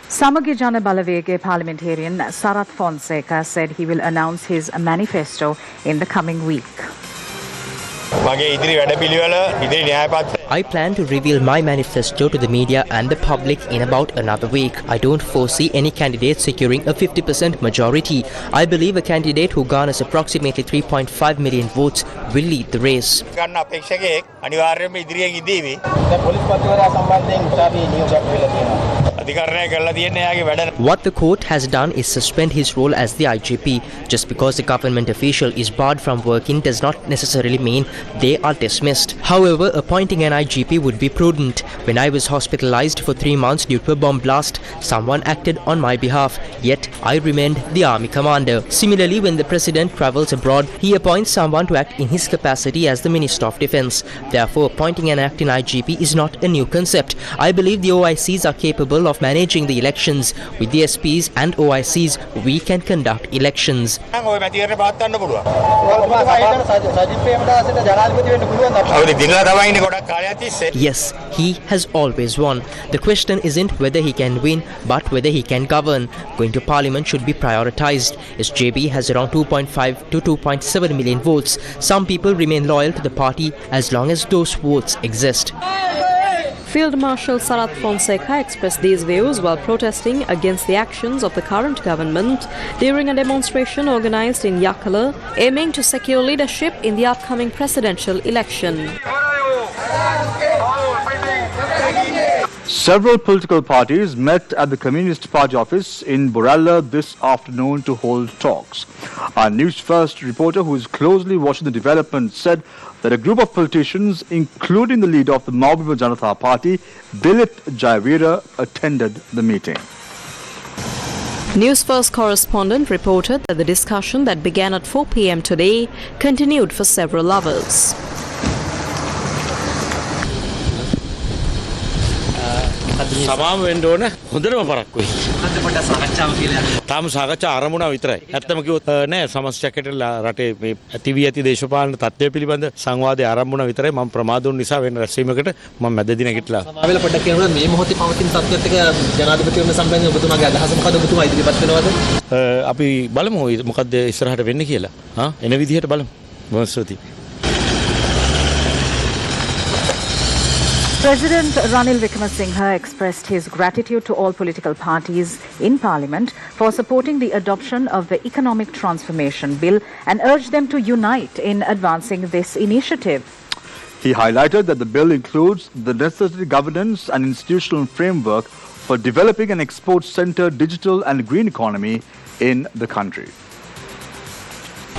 Samagi Janabalawege parliamentarian Sarath Fonseca said he will announce his manifesto in the coming week. I plan to reveal my manifesto to the media and the public in about another week. I don't foresee any candidate securing a 50% majority. I believe a candidate who garners approximately 3.5 million votes will lead the race. What the court has done is suspend his role as the IGP. Just because the government official is barred from working does not necessarily mean they are dismissed. However, appointing an IGP would be prudent. When I was hospitalized for 3 months due to a bomb blast, someone acted on my behalf, yet I remained the army commander. Similarly, when the president travels abroad, he appoints someone to act in his capacity as the Minister of Defence. Therefore, appointing an acting IGP is not a new concept. I believe the OICs are capable of managing the elections. With the SPs and OICs, we can conduct elections. Yes, he has always won. The question isn't whether he can win, but whether he can govern. Going to parliament should be prioritized. SJB has around 2.5 to 2.7 million votes. Some people remain loyal to the party as long as those votes exist. Field Marshal Sarath Fonseca expressed these views while protesting against the actions of the current government during a demonstration organized in Yakala, aiming to secure leadership in the upcoming presidential election. Several political parties met at the Communist Party office in Boralla this afternoon to hold talks. Our Newsfirst reporter, who is closely watching the development, said that a group of politicians, including the leader of the Maubima Janatha Party, Dilip Jayavira, attended the meeting. Newsfirst correspondent reported that the discussion that began at 4 p.m. today continued for several hours. සමාම වෙන්න ඕන හොඳටම පරක්කුයි. තාම සාකච්ඡා ආරම්භුණා විතරයි. ඇත්තම කිව්වොත් නෑ සමස්තයකට රටේ මේ ඇතිවී ඇති දේශපාලන තත්ත්වය පිළිබඳ සංවාදය ආරම්භුණා විතරයි. මම ප්‍රමාද වුණ නිසා වෙන රැස්වීමකට මම මැදදී නැගිටලා. සමාවෙල පොඩ්ඩක් කියනොත් මේ මොහොතේ පවතින තත්ත්වයට එක ජනාධිපතිවරණ සම්බන්ධව ඔබතුමාගේ අදහස මොකද? ඔබතුමා ඉදිරිපත් වෙනවද? අපි බලමු මොකද්ද ඉස්සරහට වෙන්නේ කියලා. එන විදිහට බලමු. බොහොම ස්තුතියි. President Ranil Wickremesinghe expressed his gratitude to all political parties in Parliament for supporting the adoption of the Economic Transformation Bill and urged them to unite in advancing this initiative. He highlighted that the bill includes the necessary governance and institutional framework for developing an export-centered digital and green economy in the country.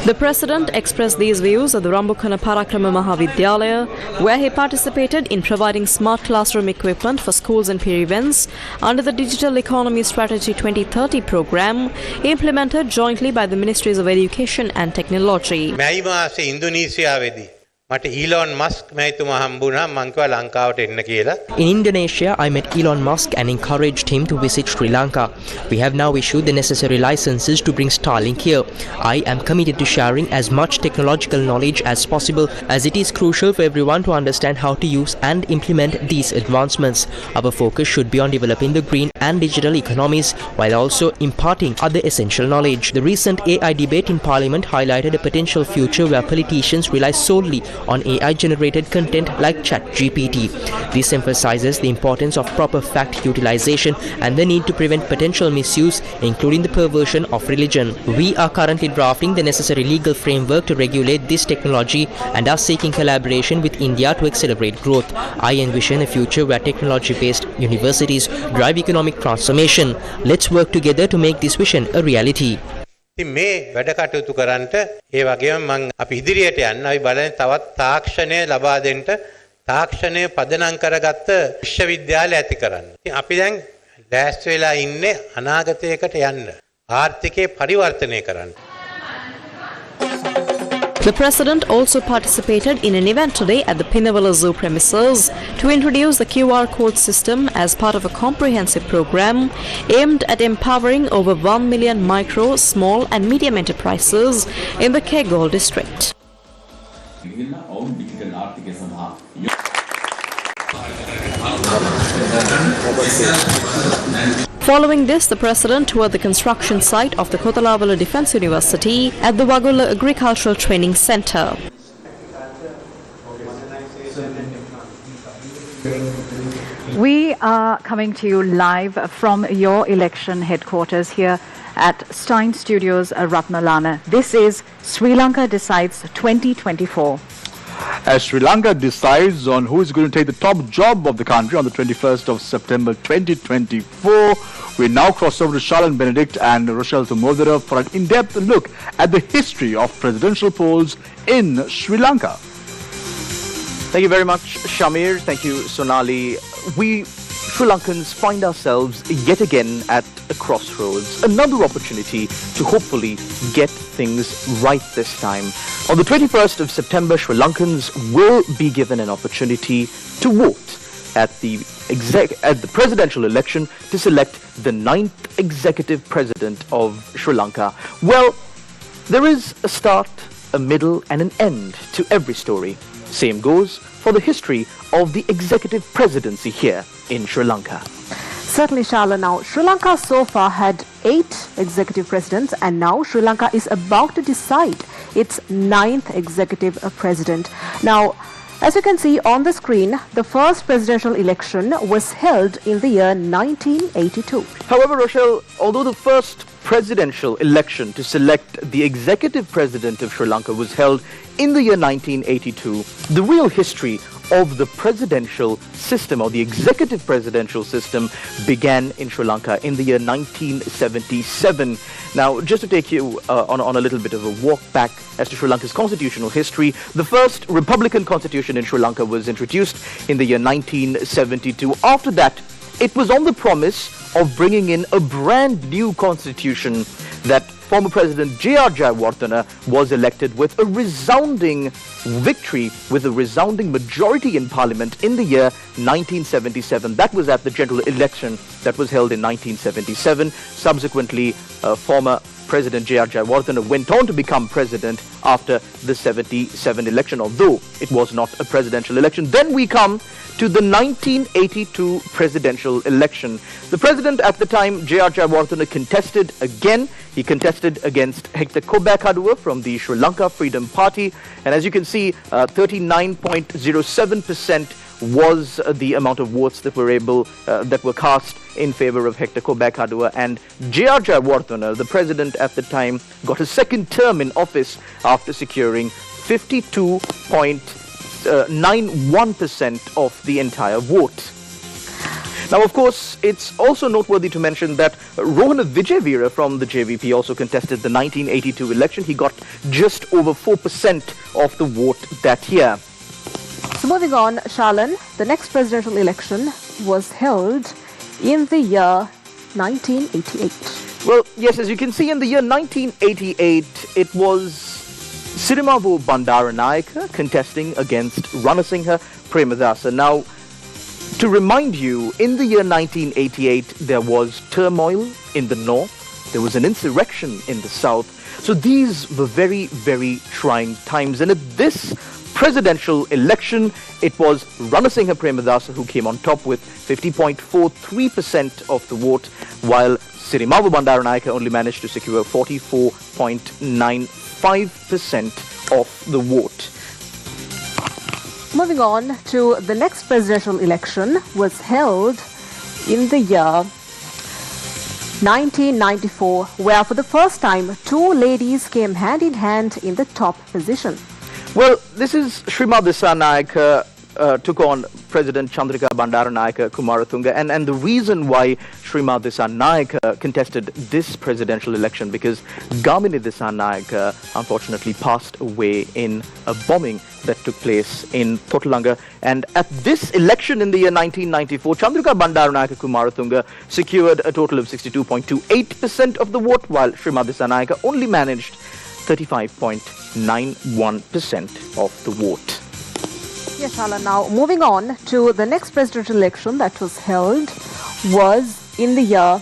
The President expressed these views at the Rambukana Parakrama Mahavidyalaya, where he participated in providing smart classroom equipment for schools and peer events under the Digital Economy Strategy 2030 program implemented jointly by the Ministries of Education and Technology. මැයි මාසේ ඉන්දුනීසියාවේදී මට Elon Musk මැතිතුමා හම්බුණා මං කිව්වා ලංකාවට එන්න කියලා. In Indonesia, I met Elon Musk and encouraged him to visit Sri Lanka. We have now issued the necessary licenses to bring Starlink here. I am committed to sharing as much technological knowledge as possible, as it is crucial for everyone to understand how to use and implement these advancements. Our focus should be on developing the green and digital economies while also imparting other essential knowledge. The recent AI debate in Parliament highlighted a potential future where politicians rely solely on AI-generated content like ChatGPT. This emphasizes the importance of proper fact utilization and the need to prevent potential misuse, including the perversion of religion. We are currently drafting the necessary legal framework to regulate this technology and are seeking collaboration with India to accelerate growth. I envision a future where technology-based universities drive economic transformation. Let's work together to make this vision a reality. ඉතින් මේ වැඩ කටයුතු කරන්නට ඒ වගේම මම අපි ඉදිරියට යන්න අපි බලන්නේ තවත් තාක්ෂණය ලබා දෙන්න තාක්ෂණය පදනම් කරගත්ත විශ්වවිද්‍යාල ඇති කරන්න. ඉතින් අපි දැන් ලෑස්ති වෙලා ඉන්නේ අනාගතයකට යන්න. ආර්ථිකය පරිවර්තනය කරන්න. The president also participated in an event today at the Pinnavala Zoo premises to introduce the QR code system as part of a comprehensive program aimed at empowering over 1 million micro, small and medium enterprises in the Kegol district. Following this, the president toured the construction site of the Kotalavala Defence University at the Wagula Agricultural Training Centre. We are coming to you live from your election headquarters here at Stein Studios, Ratnalana. This is Sri Lanka Decides 2024. As Sri Lanka decides on who is going to take the top job of the country on the 21st of September 2024, we now cross over to Shalan Benedict and Rochelle Tumodera for an in-depth look at the history of presidential polls in Sri Lanka. Thank you very much, Shamir. Thank you, Sonali. We Sri Lankans find ourselves yet again at a crossroads. Another opportunity to hopefully get things right this time. On the 21st of September, Sri Lankans will be given an opportunity to vote at the presidential election to select the 9th executive president of Sri Lanka. Well, there is a start, a middle and an end to every story. Same goes for the history of the executive presidency here in Sri Lanka. Certainly, Sharla. Now, Sri Lanka so far had 8 executive presidents, and now Sri Lanka is about to decide its 9th executive president. Now, as you can see on the screen, the first presidential election was held in the year 1982. However, Rochelle, although the first presidential election to select the executive president of Sri Lanka was held in the year 1982, the real history of the presidential system or the executive presidential system began in Sri Lanka in the year 1977. Now, just to take you on a little bit of a walk back as to Sri Lanka's constitutional history, the first republican constitution in Sri Lanka was introduced in the year 1972. After that, it was on the promise of bringing in a brand new constitution that former President J.R. Jayawardena was elected with a resounding victory, with a resounding majority in Parliament in the year 1977. That was at the general election that was held in 1977. Subsequently, former President J.R. Jayawardena went on to become president after the 77 election, although it was not a presidential election. Then we come to the 1982 presidential election. The president at the time, J.R. Jayawardena, contested again. He contested against Hector Kobakadua from the Sri Lanka Freedom Party. And as you can see, 39.07% was the amount of votes that were cast in favor of Hector Kobakadua. And J.R. Jayawardena, the president at the time, got a second term in office after securing 52.91% of the entire vote. Now, of course, it's also noteworthy to mention that Rohana Vijayveera from the JVP also contested the 1982 election. He got just over 4% of the vote that year. So moving on, Shalan, the next presidential election was held in the year 1988. Well, yes, as you can see, in the year 1988, it was Siramavu Bandaranayake contesting against Ranasinghe Premadasa. Now, to remind you, in the year 1988, there was turmoil in the north. There was an insurrection in the south. So these were very, very trying times. And at this presidential election, it was Ranasinghe Premadasa who came on top with 50.43% of the vote, while Siramavu Bandaranayake only managed to secure 44.95% of the vote. Moving on to the next presidential election was held in the year 1994, where for the first time 2 ladies came hand in hand in the top position. Well, this is Srimati Dissanayake took on President Chandrika Bandaranayake Kumaratunga, and the reason why Srimati Dissanayake contested this presidential election because Gamini Dissanayake unfortunately passed away in a bombing that took place in Thotalanga. And at this election in the year 1994, Chandrika Bandaranayake Kumaratunga secured a total of 62.28% of the vote, while Srimati Dissanayake only managed 35.91% of the vote. Yes, Alan. Now, moving on to the next presidential election that was held was in the year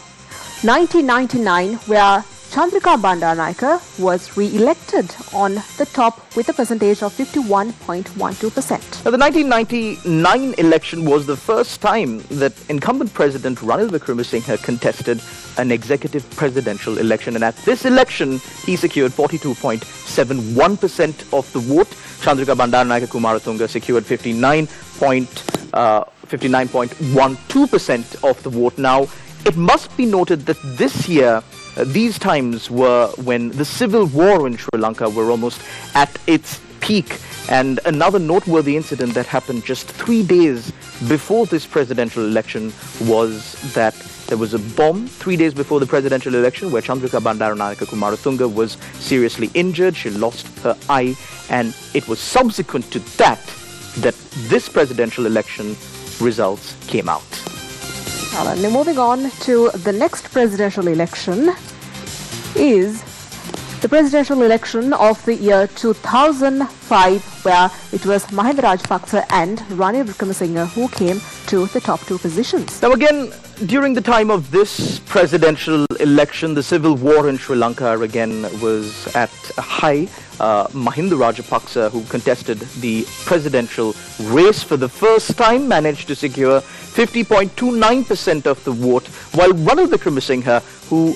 1999, where Chandrika Bandaranayake was re-elected on the top with a percentage of 51.12%. Now, the 1999 election was the first time that incumbent President Ranil Wickremesinghe contested an executive presidential election, and at this election he secured 42.71% of the vote. Chandrika Bandaranayake Kumaratunga secured 59.12% of the vote. Now, it must be noted that this year, these times were when the civil war in Sri Lanka were almost at its peak. And another noteworthy incident that happened just 3 days before this presidential election was that there was a bomb 3 days before the presidential election where Chandrika Bandaranayake Kumaratunga was seriously injured. She lost her eye, and it was subsequent to that this presidential election results came out. Now, moving on to the next presidential election is the presidential election of the year 2005, where it was Mahinda Rajapaksa and Ranil Wickremesinghe who came to the top two positions. Now again, during the time of this presidential election, the civil war in Sri Lanka again was at a high. Mahinda Rajapaksa, who contested the presidential race for the first time, managed to secure 50.29% of the vote, while Ranil Wickremesinghe, who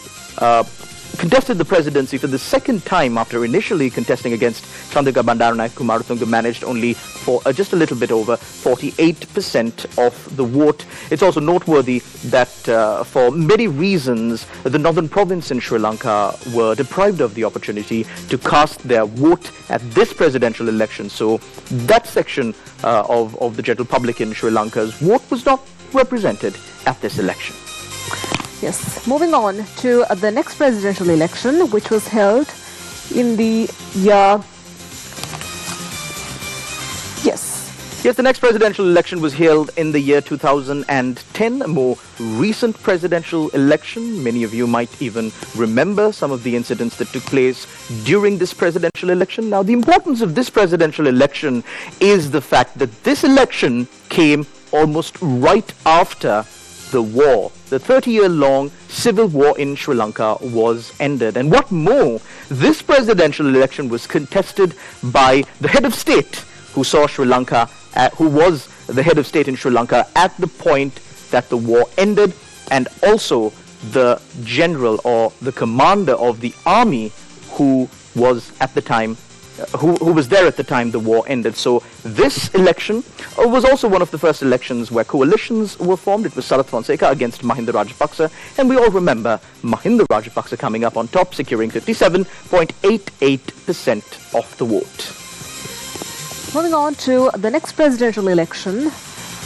contested the presidency for the second time after initially contesting against Chandrika Bandaranayake Kumaratunga, managed only for just a little bit over 48% of the vote. It's also noteworthy that for many reasons, the northern province in Sri Lanka were deprived of the opportunity to cast their vote at this presidential election. So that section of the general public in Sri Lanka's vote was not represented at this election. Yes, moving on to the next presidential election, which was held in the year... Yes, the next presidential election was held in the year 2010, a more recent presidential election. Many of you might even remember some of the incidents that took place during this presidential election. Now, the importance of this presidential election is the fact that this election came almost right after the war. The 30-year-long civil war in Sri Lanka was ended. And what more, this presidential election was contested by the head of state who saw Sri Lanka, who was the head of state in Sri Lanka at the point that the war ended, and also the general or the commander of the army who was at the time who was there at the time the war ended. So this election was also one of the first elections where coalitions were formed. It was Sarath Fonseca against Mahinda Rajapaksa, and we all remember Mahinda Rajapaksa coming up on top, securing 57.88% of the vote. Moving on to the next presidential election.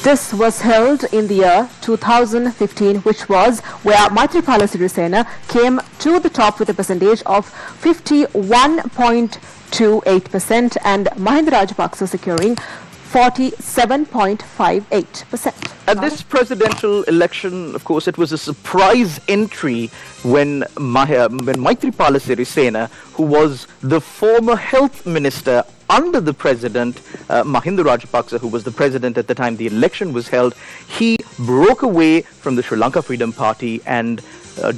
This was held in the year 2015, which was where Maithripala Sirisena came to the top with a percentage of 51.28% and Mahinda Rajapaksa securing 47.58%. At this presidential election, of course, it was a surprise entry when Maithripala Sirisena, who was the former health minister under the president, Mahinda Rajapaksa, who was the president at the time the election was held, he broke away from the Sri Lanka Freedom Party and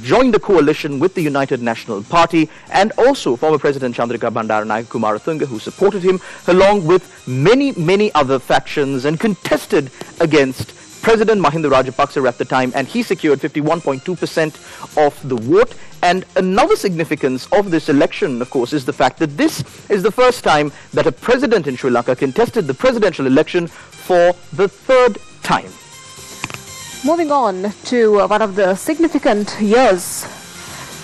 joined a coalition with the United National Party, and also former President Chandrika Bandaranayake Kumaratunga, who supported him, along with many other factions, and contested against President Mahinda Rajapaksa at the time, and he secured 51.2% of the vote. And another significance of this election, of course, is the fact that this is the first time that a president in Sri Lanka contested the presidential election for the third time. Moving on to one of the significant years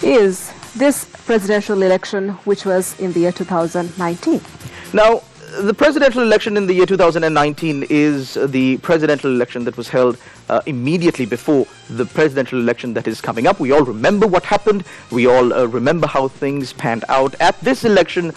is this presidential election, which was in the year 2019. Now, The presidential election in the year 2019 is the presidential election that was held immediately before the presidential election that is coming up. We all remember what happened. We all remember how things panned out. At this election,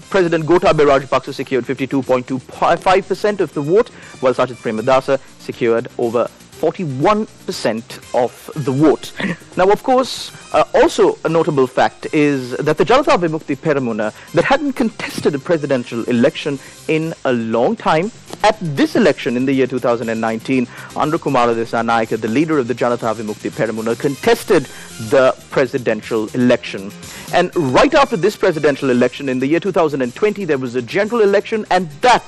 President Gotabaya Rajapaksa secured 52.25% of the vote, while Sajith Premadasa secured over 41% of the vote. Now, of course, also a notable fact is that the Janatha Vimukti Peramuna that hadn't contested a presidential election in a long time, at this election in the year 2019, Andhra Kumara Dissanayake, the leader of the Janatha Vimukti Peramuna, contested the presidential election. And right after this presidential election in the year 2020, there was a general election, and that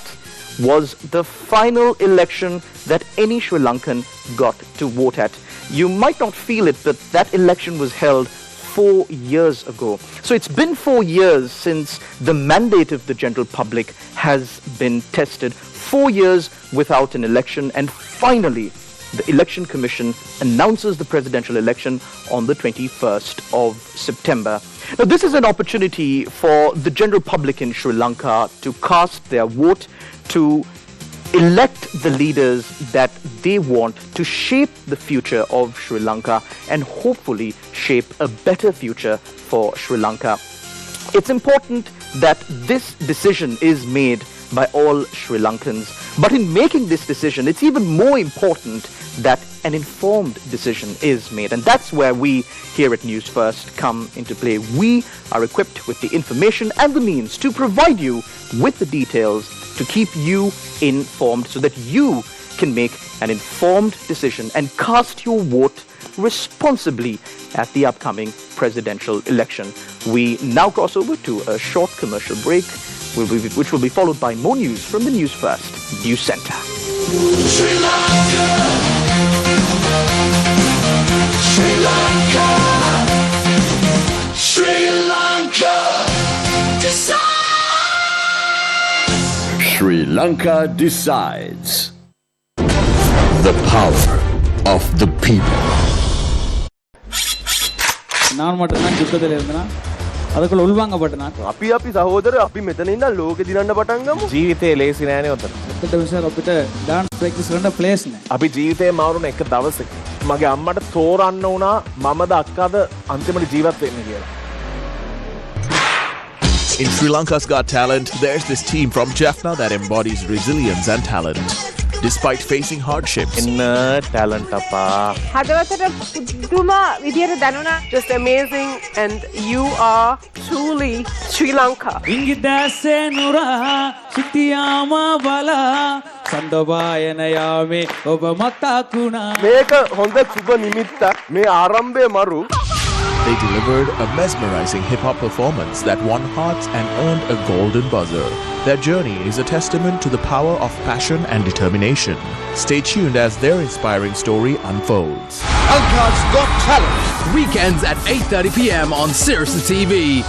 was the final election that any Sri Lankan got to vote at. You might not feel it, but that election was held 4 years ago. So it's been 4 years since the mandate of the general public has been tested. 4 years without an election, and finally the Election Commission announces the presidential election on the 21st of September. Now, this is an opportunity for the general public in Sri Lanka to cast their vote, to elect the leaders that they want to shape the future of Sri Lanka and hopefully shape a better future for Sri Lanka. It's important that this decision is made by all Sri Lankans. But in making this decision, it's even more important that an informed decision is made. And that's where we here at Newsfirst come into play. We are equipped with the information and the means to provide you with the details to keep you informed so that you can make an informed decision and cast your vote responsibly at the upcoming presidential election. We now cross over to a short commercial break, which will be followed by more news from the Newsfirst News Centre. Sri Lanka, Sri Lanka, Sri Lanka decides. Sri Lanka decides. The power of the people. நான் மட்டும்தான் யுத்தத்தில் இருந்தேன் அதுக்குள்ள உள்வாங்கப்பட்டேன் අපි සහෝදර අපි මෙතන ඉඳන් ලෝකෙ දිනන්න පටන් ගමු ජීවිතේ ලේසි නෑනේ ඔතන අපිට විශ්වාස අපිට ඩාන්ස් ප්‍රැක්ටිස් කරන්න ප්ලේස් නෑ අපි ජීවිතේ මාරුන එක දවසක මගේ අම්මට තෝරන්න වුණා මමද අක්කාද අන්තිමට ජීවත් වෙන්න කියලා In Sri Lanka's Got Talent, there's this team from Jaffna that embodies resilience and talent. Despite facing hardships, talent appa. හදවතට පුදුම විදියට දැනුණා. Just amazing, and you are truly Sri Lanka. ඉංගිදැසේ නුරා සිටියාම බලා සඳවායන යාමේ ඔබ මතකුණා. මේක හොඳ සුබ නිමිත්තක්. මේ ආරම්භය මරු. they delivered a mesmerizing hip-hop performance that won hearts and earned a golden buzzer. Their journey is a testament to the power of passion and determination. Stay tuned as their inspiring story unfolds. Lanka's Got Talent, weekends at 8:30 p.m. on Sirasa TV.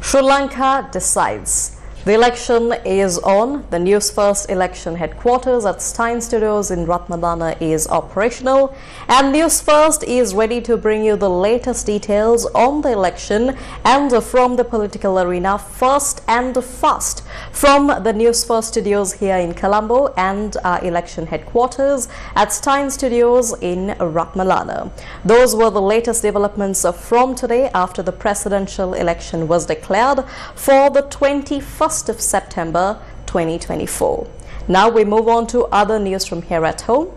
Sri Lanka decides. The election is on. The Newsfirst election headquarters at Stein Studios in Ratmalana is operational, and Newsfirst is ready to bring you the latest details on the election and from the political arena first and fast from the Newsfirst studios here in Colombo and our election headquarters at Stein Studios in Ratmalana. Those were the latest developments from today after the presidential election was declared for the 21st of September 2024. Now we move on to other news from here at home.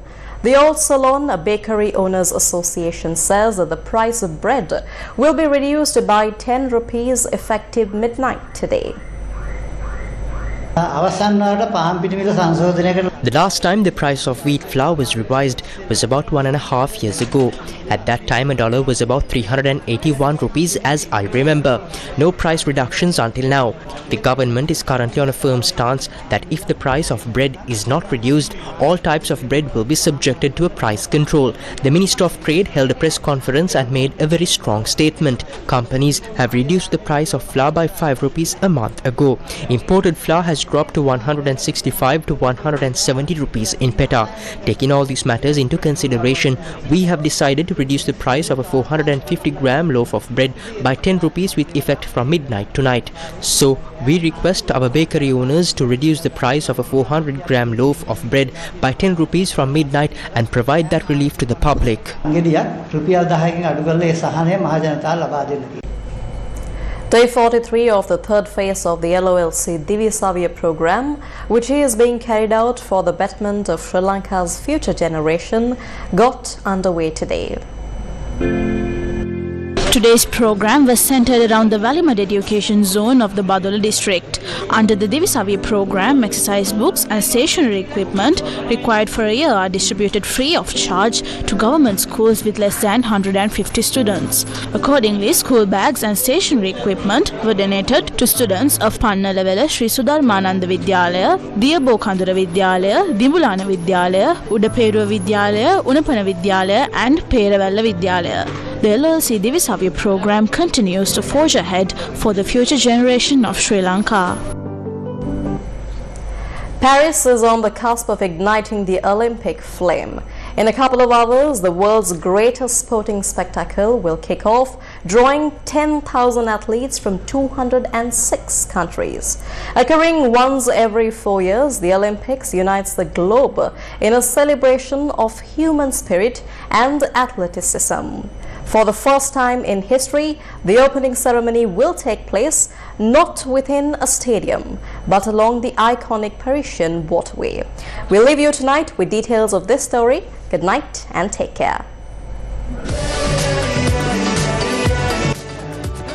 The Old Salon Bakery Owners Association says that the price of bread will be reduced by 10 rupees effective midnight today. The last time the price of wheat flour was revised was about 1.5 years ago. At that time, $1 was about 381 rupees as I remember. No price reductions until now. The government is currently on a firm stance that if the price of bread is not reduced, all types of bread will be subjected to a price control. The Minister of Trade held a press conference and made a very strong statement. Companies have reduced the price of flour by 5 rupees a month ago. Imported flour has dropped to 165 to 170 rupees in Peta. Taking all these matters into consideration, we have decided to reduce the price of a 450-gram loaf of bread by 10 rupees with effect from midnight tonight. So, we request our bakery owners to reduce the price of a 400-gram loaf of bread by 10 rupees from midnight and provide that relief to the public. Day 43 of the third phase of the LOLC Divisavya program, which is being carried out for the betterment of Sri Lanka's future generation, got underway today. Today's program was centered around the Valimad education zone of the Badola district. Under the Divisavya program, exercise books and stationery equipment required for a year are distributed free of charge to government schools with less than 150 students. Accordingly, school bags and stationery equipment were donated to students of Pannalawala Sri Sudarmananda Vidyalaya, Diyabokandura Vidyalaya, Dimbulana Vidyalaya, Udaperuwa Vidyalaya, Unapana Vidyalaya and Perawalla Vidyalaya. The LLC Divisavya program continues to forge ahead for the future generation of Sri Lanka. Paris is on the cusp of igniting the Olympic flame. In a couple of hours, the world's greatest sporting spectacle will kick off, drawing 10,000 athletes from 206 countries. Occurring once every 4 years, the Olympics unites the globe in a celebration of human spirit and athleticism. For the first time in history, the opening ceremony will take place not within a stadium, but along the iconic Parisian waterway. We'll leave you tonight with details of this story. Good night and take care.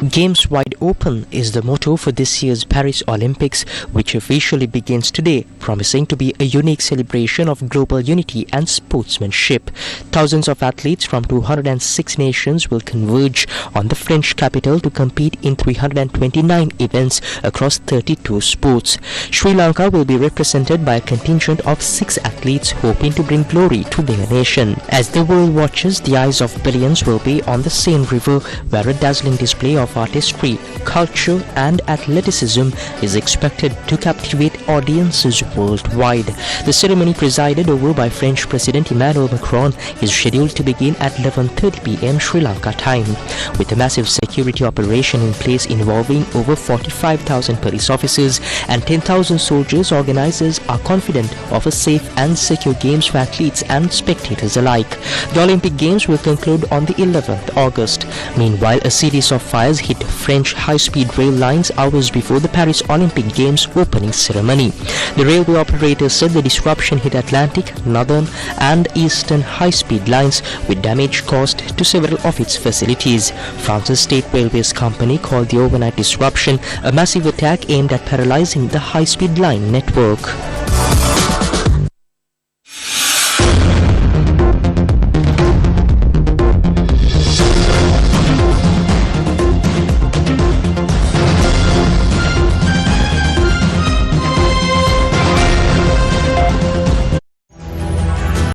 Games wide open is the motto for this year's Paris Olympics, which officially begins today, promising to be a unique celebration of global unity and sportsmanship. Thousands of athletes from 206 nations will converge on the French capital to compete in 329 events across 32 sports. Sri Lanka will be represented by a contingent of 6 athletes hoping to bring glory to their nation. As the world watches, the eyes of billions will be on the Seine River, where a dazzling display of artistry, culture and athleticism is expected to captivate audiences worldwide. The ceremony, presided over by French President Emmanuel Macron, is scheduled to begin at 11:30 p.m. Sri Lanka time. With a massive security operation in place involving over 45,000 police officers and 10,000 soldiers, organizers are confident of a safe and secure games for athletes and spectators alike. The Olympic Games will conclude on the 11th August. Meanwhile, a series of fires hit French high-speed rail lines hours before the Paris Olympic Games opening ceremony. The railway operators said the disruption hit Atlantic, Northern and Eastern high-speed lines, with damage caused to several of its facilities. France's State Railways Company called the overnight disruption a massive attack aimed at paralyzing the high-speed line network.